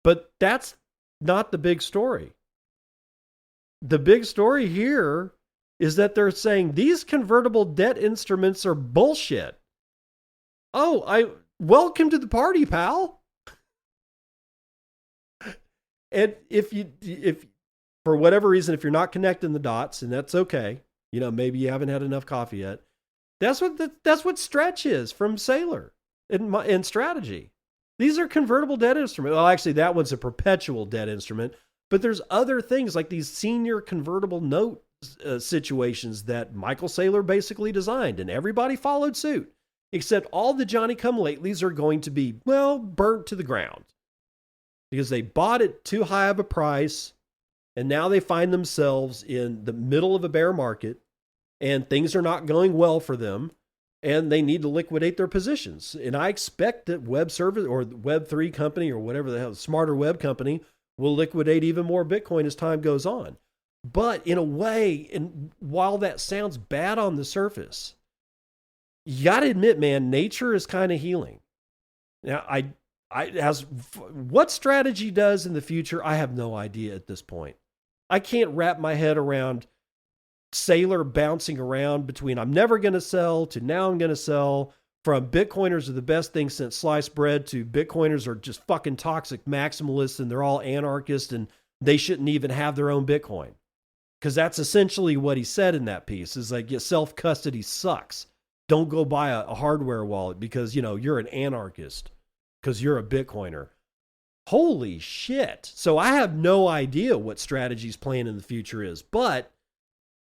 But that's not the big story. The big story here is that they're saying these convertible debt instruments are bullshit. Oh, welcome to the party, pal. And if for whatever reason, if you're not connecting the dots, and that's okay, maybe you haven't had enough coffee yet. That's what Stretch is from Sailor in strategy. These are convertible debt instruments. Well, actually, that one's a perpetual debt instrument. But there's other things like these senior convertible note situations that Michael Saylor basically designed, and everybody followed suit, except all the Johnny-come-latelys are going to be, burnt to the ground because they bought it too high of a price, and now they find themselves in the middle of a bear market, and things are not going well for them, and they need to liquidate their positions. And I expect that Web Service or Web3 company or whatever the hell, Smarter Web Company, will liquidate even more Bitcoin as time goes on. But in a way, and while that sounds bad on the surface, you got to admit, man, nature is kind of healing. Now, what strategy does in the future, I have no idea at this point. I can't wrap my head around sailor bouncing around between I'm never going to sell to now I'm going to sell, from Bitcoiners are the best thing since sliced bread to Bitcoiners are just fucking toxic maximalists and they're all anarchists and they shouldn't even have their own Bitcoin. Because that's essentially what he said in that piece, is like, yeah, self-custody sucks. Don't go buy a hardware wallet because, you know, you're an anarchist because you're a Bitcoiner. Holy shit. So I have no idea what strategy's plan in the future is, but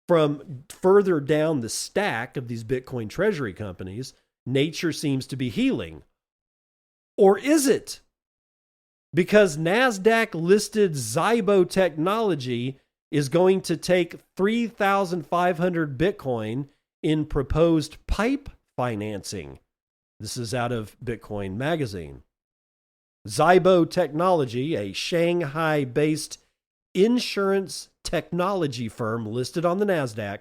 from further down the stack of these Bitcoin treasury companies, nature seems to be healing. Or is it? Because NASDAQ listed Zhibao Technology is going to take 3,500 Bitcoin in proposed PIPE financing. This is out of Bitcoin Magazine. Zhibao Technology, a Shanghai-based insurance technology firm listed on the NASDAQ,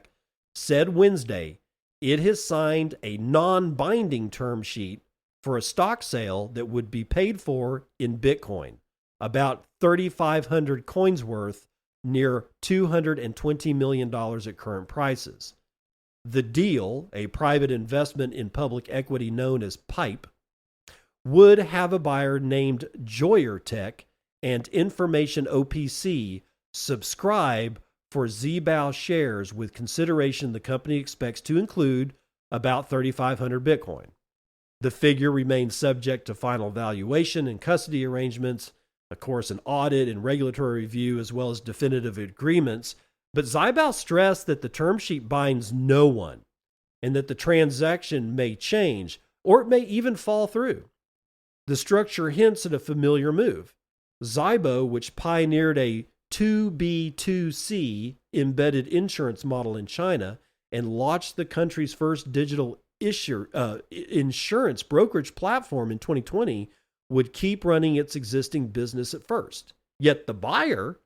said Wednesday it has signed a non-binding term sheet for a stock sale that would be paid for in Bitcoin, about 3,500 coins worth, near $220 million at current prices. The deal, a private investment in public equity known as PIPE, would have a buyer named Joyer Tech and Information OPC subscribe for Zhibao shares with consideration the company expects to include about 3,500 Bitcoin. The figure remains subject to final valuation and custody arrangements, of course, an audit and regulatory review, as well as definitive agreements. But Zhibao stressed that the term sheet binds no one and that the transaction may change or it may even fall through. The structure hints at a familiar move. Zhibao, which pioneered a 2B2C embedded insurance model in China and launched the country's first digital insurance brokerage platform in 2020, would keep running its existing business at first. Yet the buyer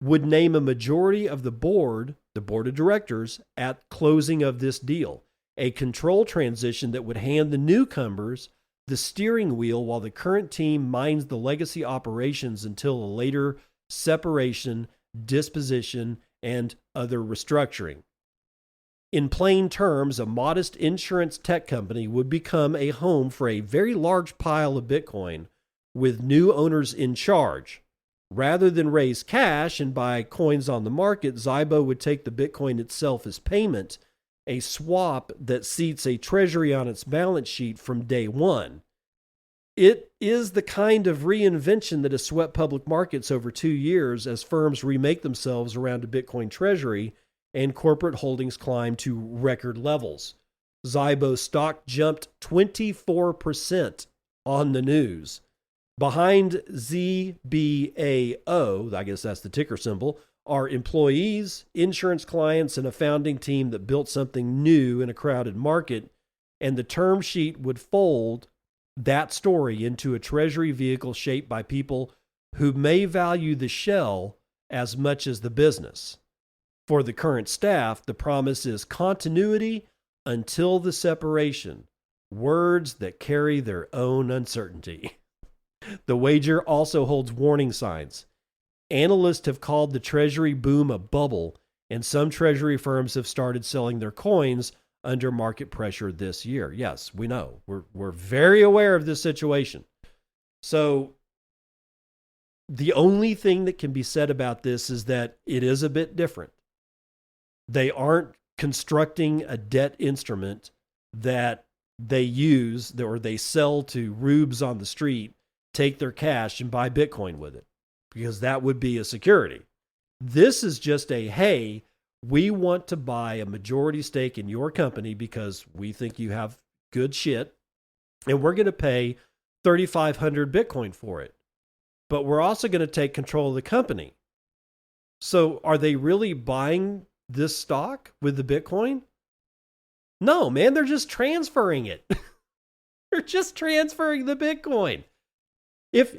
would name a majority of the board of directors, at closing of this deal, a control transition that would hand the newcomers the steering wheel while the current team minds the legacy operations until a later separation, disposition, and other restructuring. In plain terms, a modest insurance tech company would become a home for a very large pile of Bitcoin with new owners in charge. Rather than raise cash and buy coins on the market, Zhibao would take the Bitcoin itself as payment, a swap that seats a treasury on its balance sheet from day one. It is the kind of reinvention that has swept public markets over 2 years as firms remake themselves around a Bitcoin treasury and corporate holdings climb to record levels. Zhibao stock jumped 24% on the news. Behind ZBAO, I guess that's the ticker symbol, are employees, insurance clients, and a founding team that built something new in a crowded market, and the term sheet would fold that story into a treasury vehicle shaped by people who may value the shell as much as the business. For the current staff, the promise is continuity until the separation, words that carry their own uncertainty. The wager also holds warning signs. Analysts have called the treasury boom a bubble, and some treasury firms have started selling their coins under market pressure this year. Yes, we know. We're very aware of this situation. So the only thing that can be said about this is that it is a bit different. They aren't constructing a debt instrument that they use or they sell to rubes on the street, take their cash and buy Bitcoin with it, because that would be a security. This is just a, hey, we want to buy a majority stake in your company because we think you have good shit, and we're going to pay 3,500 Bitcoin for it. But we're also going to take control of the company. So are they really buying this stock with the Bitcoin? No, man, they're just transferring it. They're just transferring the Bitcoin. If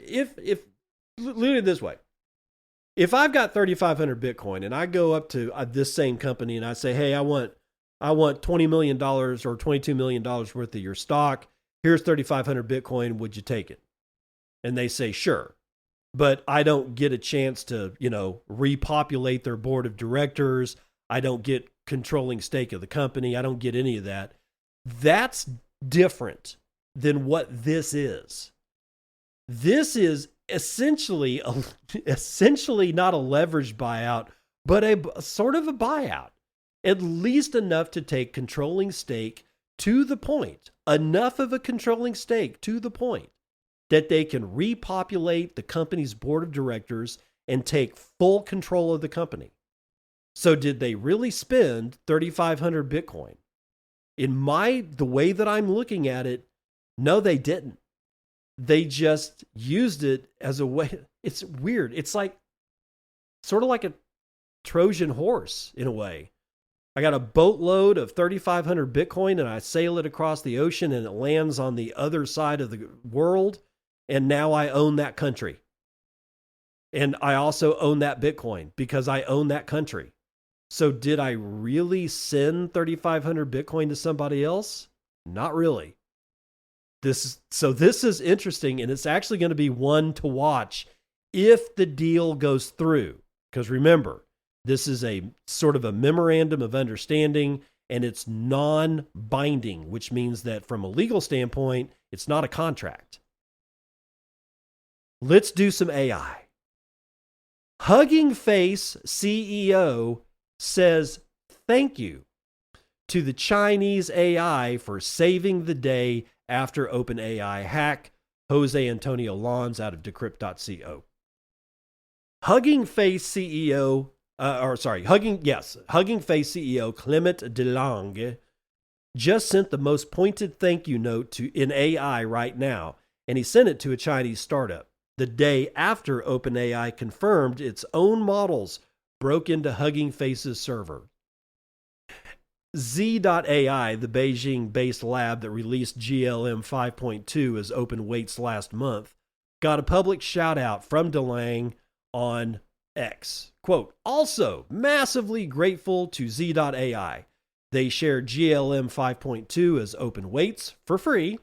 look at it this way. If I've got 3,500 Bitcoin and I go up to this same company and I say, hey, I want $20 million or $22 million worth of your stock. Here's 3,500 Bitcoin. Would you take it? And they say, sure. But I don't get a chance to, repopulate their board of directors. I don't get controlling stake of the company. I don't get any of that. That's different than what this is. This is essentially not a leveraged buyout, but a sort of a buyout, at least enough to take controlling stake to the point, enough of a controlling stake to the point that they can repopulate the company's board of directors and take full control of the company. So did they really spend 3,500 Bitcoin? The way that I'm looking at it, no, they didn't. They just used it as a way. It's weird. It's like sort of like a Trojan horse in a way. I got a boatload of 3,500 Bitcoin and I sail it across the ocean and it lands on the other side of the world. And now I own that country. And I also own that Bitcoin because I own that country. So did I really send 3,500 Bitcoin to somebody else? Not really. This is interesting, and it's actually going to be one to watch if the deal goes through. Because remember, this is a sort of a memorandum of understanding, and it's non-binding, which means that from a legal standpoint, it's not a contract. Let's do some AI. Hugging Face CEO says thank you to the Chinese AI for saving the day after OpenAI hack. Jose Antonio Lons out of decrypt.co. Hugging Face CEO Clement DeLange just sent the most pointed thank you note in AI right now, and he sent it to a Chinese startup the day after OpenAI confirmed its own models broke into Hugging Face's server. Z.ai, the Beijing-based lab that released GLM 5.2 as open weights last month, got a public shout-out from DeLange on X. Quote, also massively grateful to Z.ai. They shared GLM 5.2 as open weights for free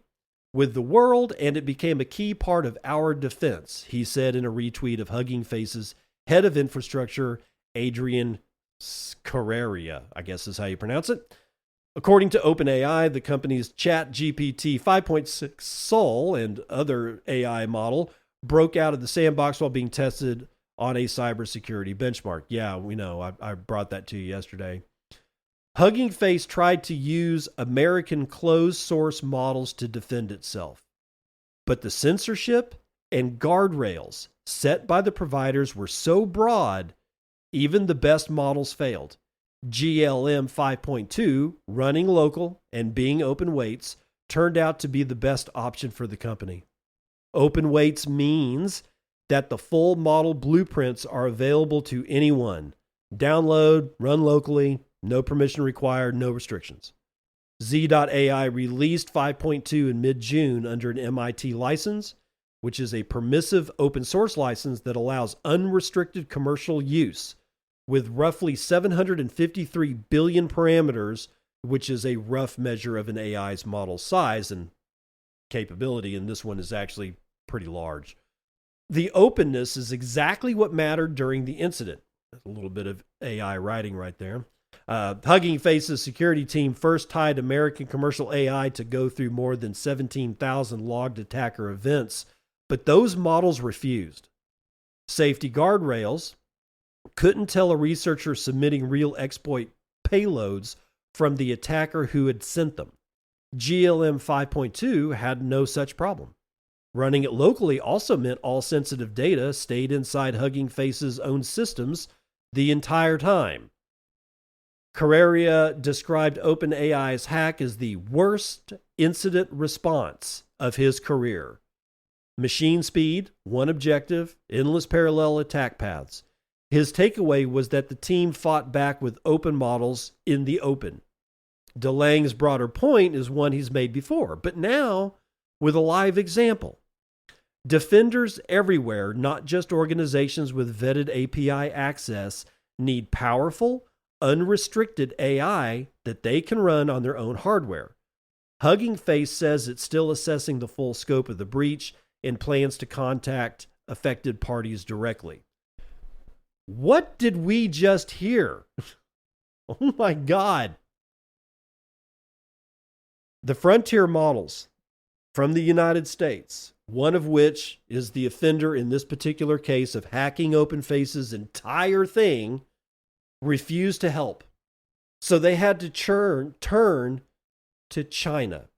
with the world, and it became a key part of our defense, he said in a retweet of Hugging Face's head of infrastructure, Adrian Carreria, I guess is how you pronounce it. According to OpenAI, the company's ChatGPT 5.6 Sol and other AI model broke out of the sandbox while being tested on a cybersecurity benchmark. Yeah, we know. I brought that to you yesterday. Hugging Face tried to use American closed source models to defend itself, but the censorship and guardrails set by the providers were so broad, even the best models failed. GLM 5.2, running local and being open weights, turned out to be the best option for the company. Open weights means that the full model blueprints are available to anyone. Download, run locally, no permission required, no restrictions. Z.ai released 5.2 in mid-June under an MIT license, which is a permissive open source license that allows unrestricted commercial use with roughly 753 billion parameters, which is a rough measure of an AI's model size and capability, and this one is actually pretty large. The openness is exactly what mattered during the incident. A little bit of AI writing right there. Hugging Face's security team first tied American commercial AI to go through more than 17,000 logged attacker events, but those models refused. Safety guardrails couldn't tell a researcher submitting real exploit payloads from the attacker who had sent them. GLM 5.2 had no such problem. Running it locally also meant all sensitive data stayed inside Hugging Face's own systems the entire time. Carreria described OpenAI's hack as the worst incident response of his career. Machine speed, one objective, endless parallel attack paths. His takeaway was that the team fought back with open models in the open. DeLange's broader point is one he's made before, but now with a live example. Defenders everywhere, not just organizations with vetted API access, need powerful, unrestricted AI that they can run on their own hardware. Hugging Face says it's still assessing the full scope of the breach and plans to contact affected parties directly. What did we just hear? Oh my God. The frontier models from the United States, one of which is the offender in this particular case of hacking OpenFace's entire thing, refused to help. So they had to turn to China,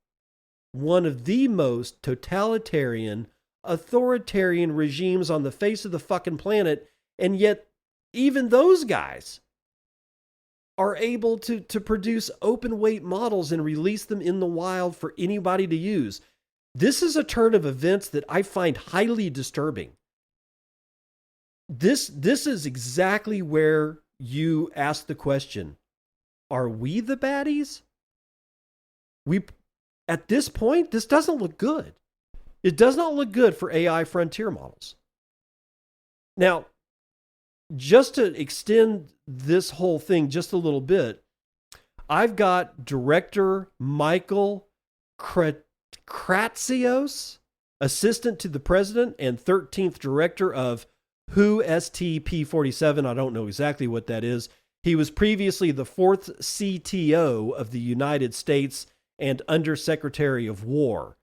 one of the most totalitarian, authoritarian regimes on the face of the fucking planet. And yet, even those guys are able to produce open weight models and release them in the wild for anybody to use. This is a turn of events that I find highly disturbing. This is exactly where you ask the question, are we the baddies? At this point, this doesn't look good. It does not look good for AI frontier models. Now, just to extend this whole thing just a little bit, I've got Director Michael Kratsios, Assistant to the President and 13th Director of WHO STP-47. I don't know exactly what that is. He was previously the 4th CTO of the United States and Undersecretary of War.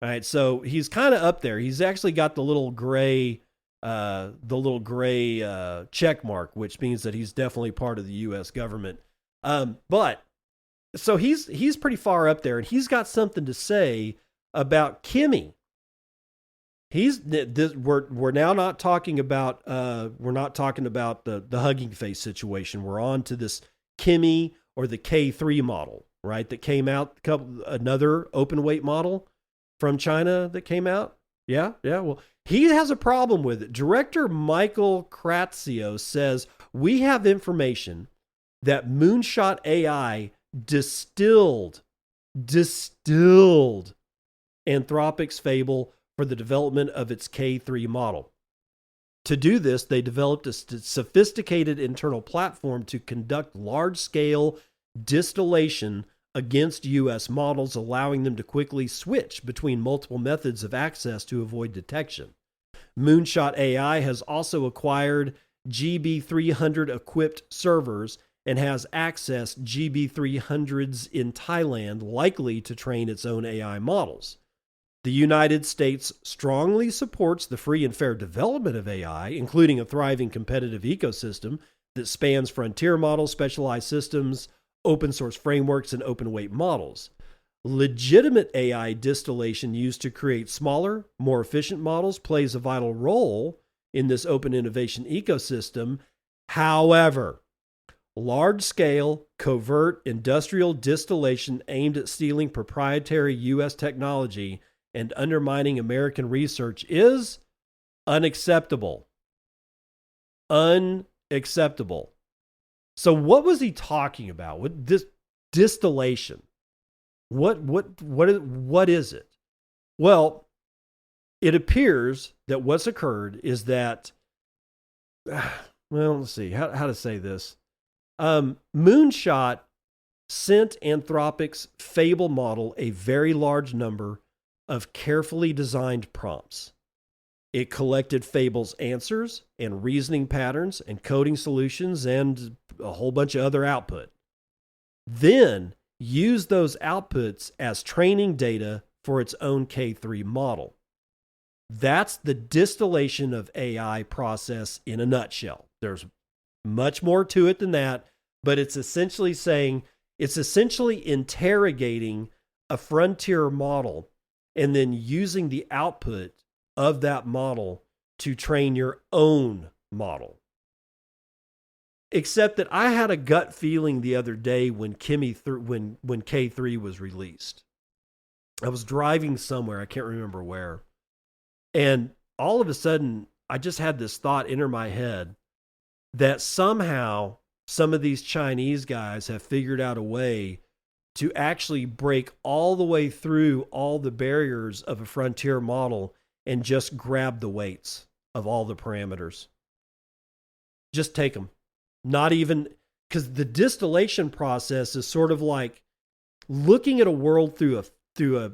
All right, so he's kind of up there. He's actually got the little gray check mark, which means that he's definitely part of the U.S. government. But so he's pretty far up there, and he's got something to say about Kimmy. We're now not talking about the Hugging Face situation. We're on to this Kimmy or the K3 model, right? That came out, another open weight model from China that came out. Yeah. Well, he has a problem with it. Director Michael Kratsios says, we have information that Moonshot AI distilled Anthropic's fable for the development of its K3 model. To do this, they developed a sophisticated internal platform to conduct large-scale distillation against U.S. models, allowing them to quickly switch between multiple methods of access to avoid detection. Moonshot AI has also acquired GB300 equipped servers and has accessed GB300s in Thailand, likely to train its own AI models. The United States strongly supports the free and fair development of AI, including a thriving competitive ecosystem that spans frontier models, specialized systems, open source frameworks, and open weight models. Legitimate AI distillation used to create smaller, more efficient models plays a vital role in this open innovation ecosystem. However, large-scale, covert industrial distillation aimed at stealing proprietary U.S. technology and undermining American research is unacceptable. Unacceptable. So what was he talking about with this distillation? What is it? Well, it appears that what's occurred is that, well, let's see how to say this. Moonshot sent Anthropic's Fable model a very large number of carefully designed prompts. It collected Fable's answers and reasoning patterns and coding solutions and a whole bunch of other output. Then used those outputs as training data for its own K3 model. That's the distillation of AI process in a nutshell. There's much more to it than that, but it's essentially interrogating a frontier model and then using the output of that model to train your own model. Except that I had a gut feeling the other day when when K3 was released. I was driving somewhere, I can't remember where. And all of a sudden, I just had this thought enter my head that somehow some of these Chinese guys have figured out a way to actually break all the way through all the barriers of a frontier model and just grab the weights of all the parameters. Just take them. Not even, because the distillation process is sort of like looking at a world through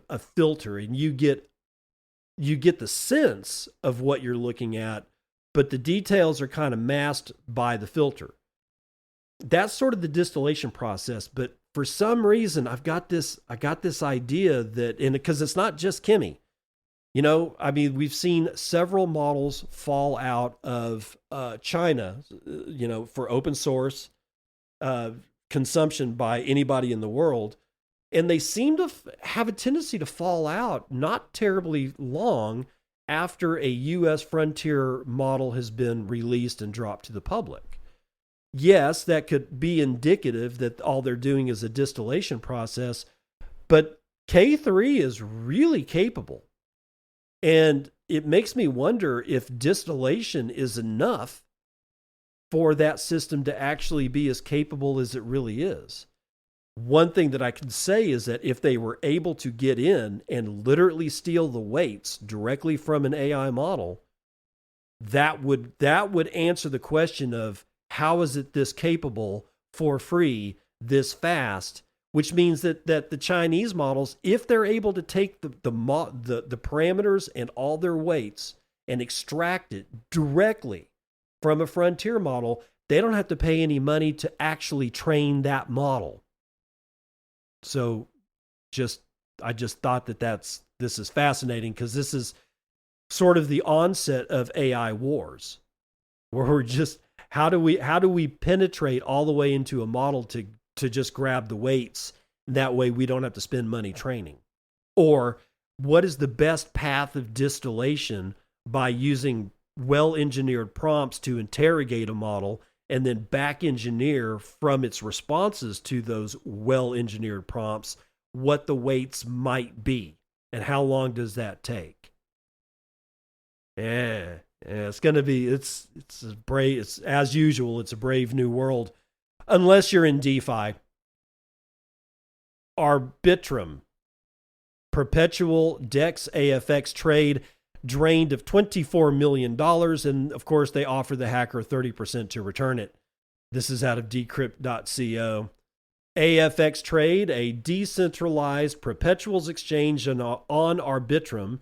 a filter, and you get the sense of what you're looking at, but the details are kind of masked by the filter. that's sort of the distillation process. But for some reason, I got this idea that, and because it's not just Kimmy, I mean, we've seen several models fall out of China, for open source consumption by anybody in the world. And they seem to have a tendency to fall out not terribly long after a U.S. frontier model has been released and dropped to the public. Yes, that could be indicative that all they're doing is a distillation process, but K3 is really capable. And it makes me wonder if distillation is enough for that system to actually be as capable as it really is. One thing that I can say is that if they were able to get in and literally steal the weights directly from an AI model, that would answer the question of how is it this capable for free, this fast, which means that the Chinese models, if they're able to take the parameters and all their weights and extract it directly from a frontier model, they don't have to pay any money to actually train that model. So I just thought this is fascinating, because this is sort of the onset of AI wars, where we're just, how do we penetrate all the way into a model to just grab the weights? That way we don't have to spend money training. Or what is the best path of distillation by using well-engineered prompts to interrogate a model and then back engineer from its responses to those well-engineered prompts what the weights might be, and how long does that take? It's going to be, it's brave. It's, as usual, it's a brave new world, unless you're in DeFi. Arbitrum, perpetual DEX AFX trade, drained of $24 million, and of course they offer the hacker 30% to return it. This is out of decrypt.co. AFX Trade, a decentralized perpetuals exchange on Arbitrum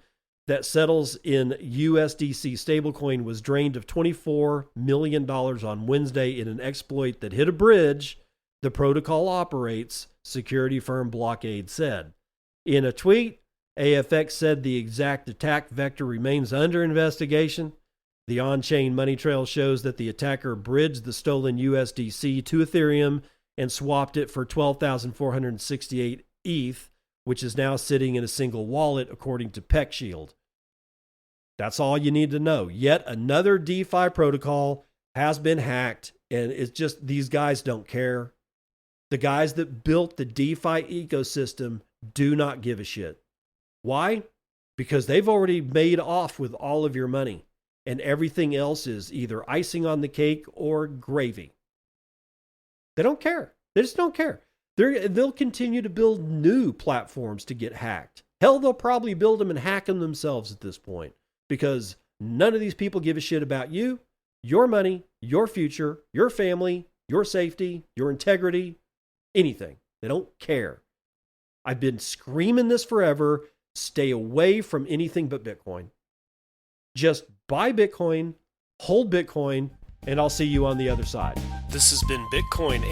that settles in USDC stablecoin, was drained of $24 million on Wednesday in an exploit that hit a bridge the protocol operates, security firm Blockade said. In a tweet, AFX said the exact attack vector remains under investigation. The on-chain money trail shows that the attacker bridged the stolen USDC to Ethereum and swapped it for 12,468 ETH, which is now sitting in a single wallet, according to PeckShield. That's all you need to know. Yet another DeFi protocol has been hacked, and it's just, these guys don't care. The guys that built the DeFi ecosystem do not give a shit. Why? Because they've already made off with all of your money, and everything else is either icing on the cake or gravy. They don't care. They just don't care. They'll continue to build new platforms to get hacked. Hell, they'll probably build them and hack them themselves at this point, because none of these people give a shit about you, your money, your future, your family, your safety, your integrity, anything. They don't care. I've been screaming this forever. Stay away from anything but Bitcoin. Just buy Bitcoin, hold Bitcoin, and I'll see you on the other side. This has been Bitcoin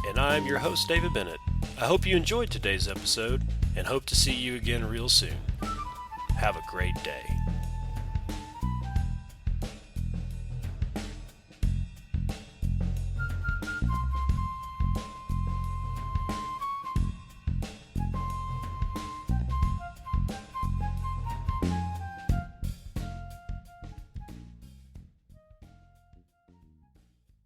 and I'm your host, David Bennett. I hope you enjoyed today's episode and hope to see you again real soon. Have a great day.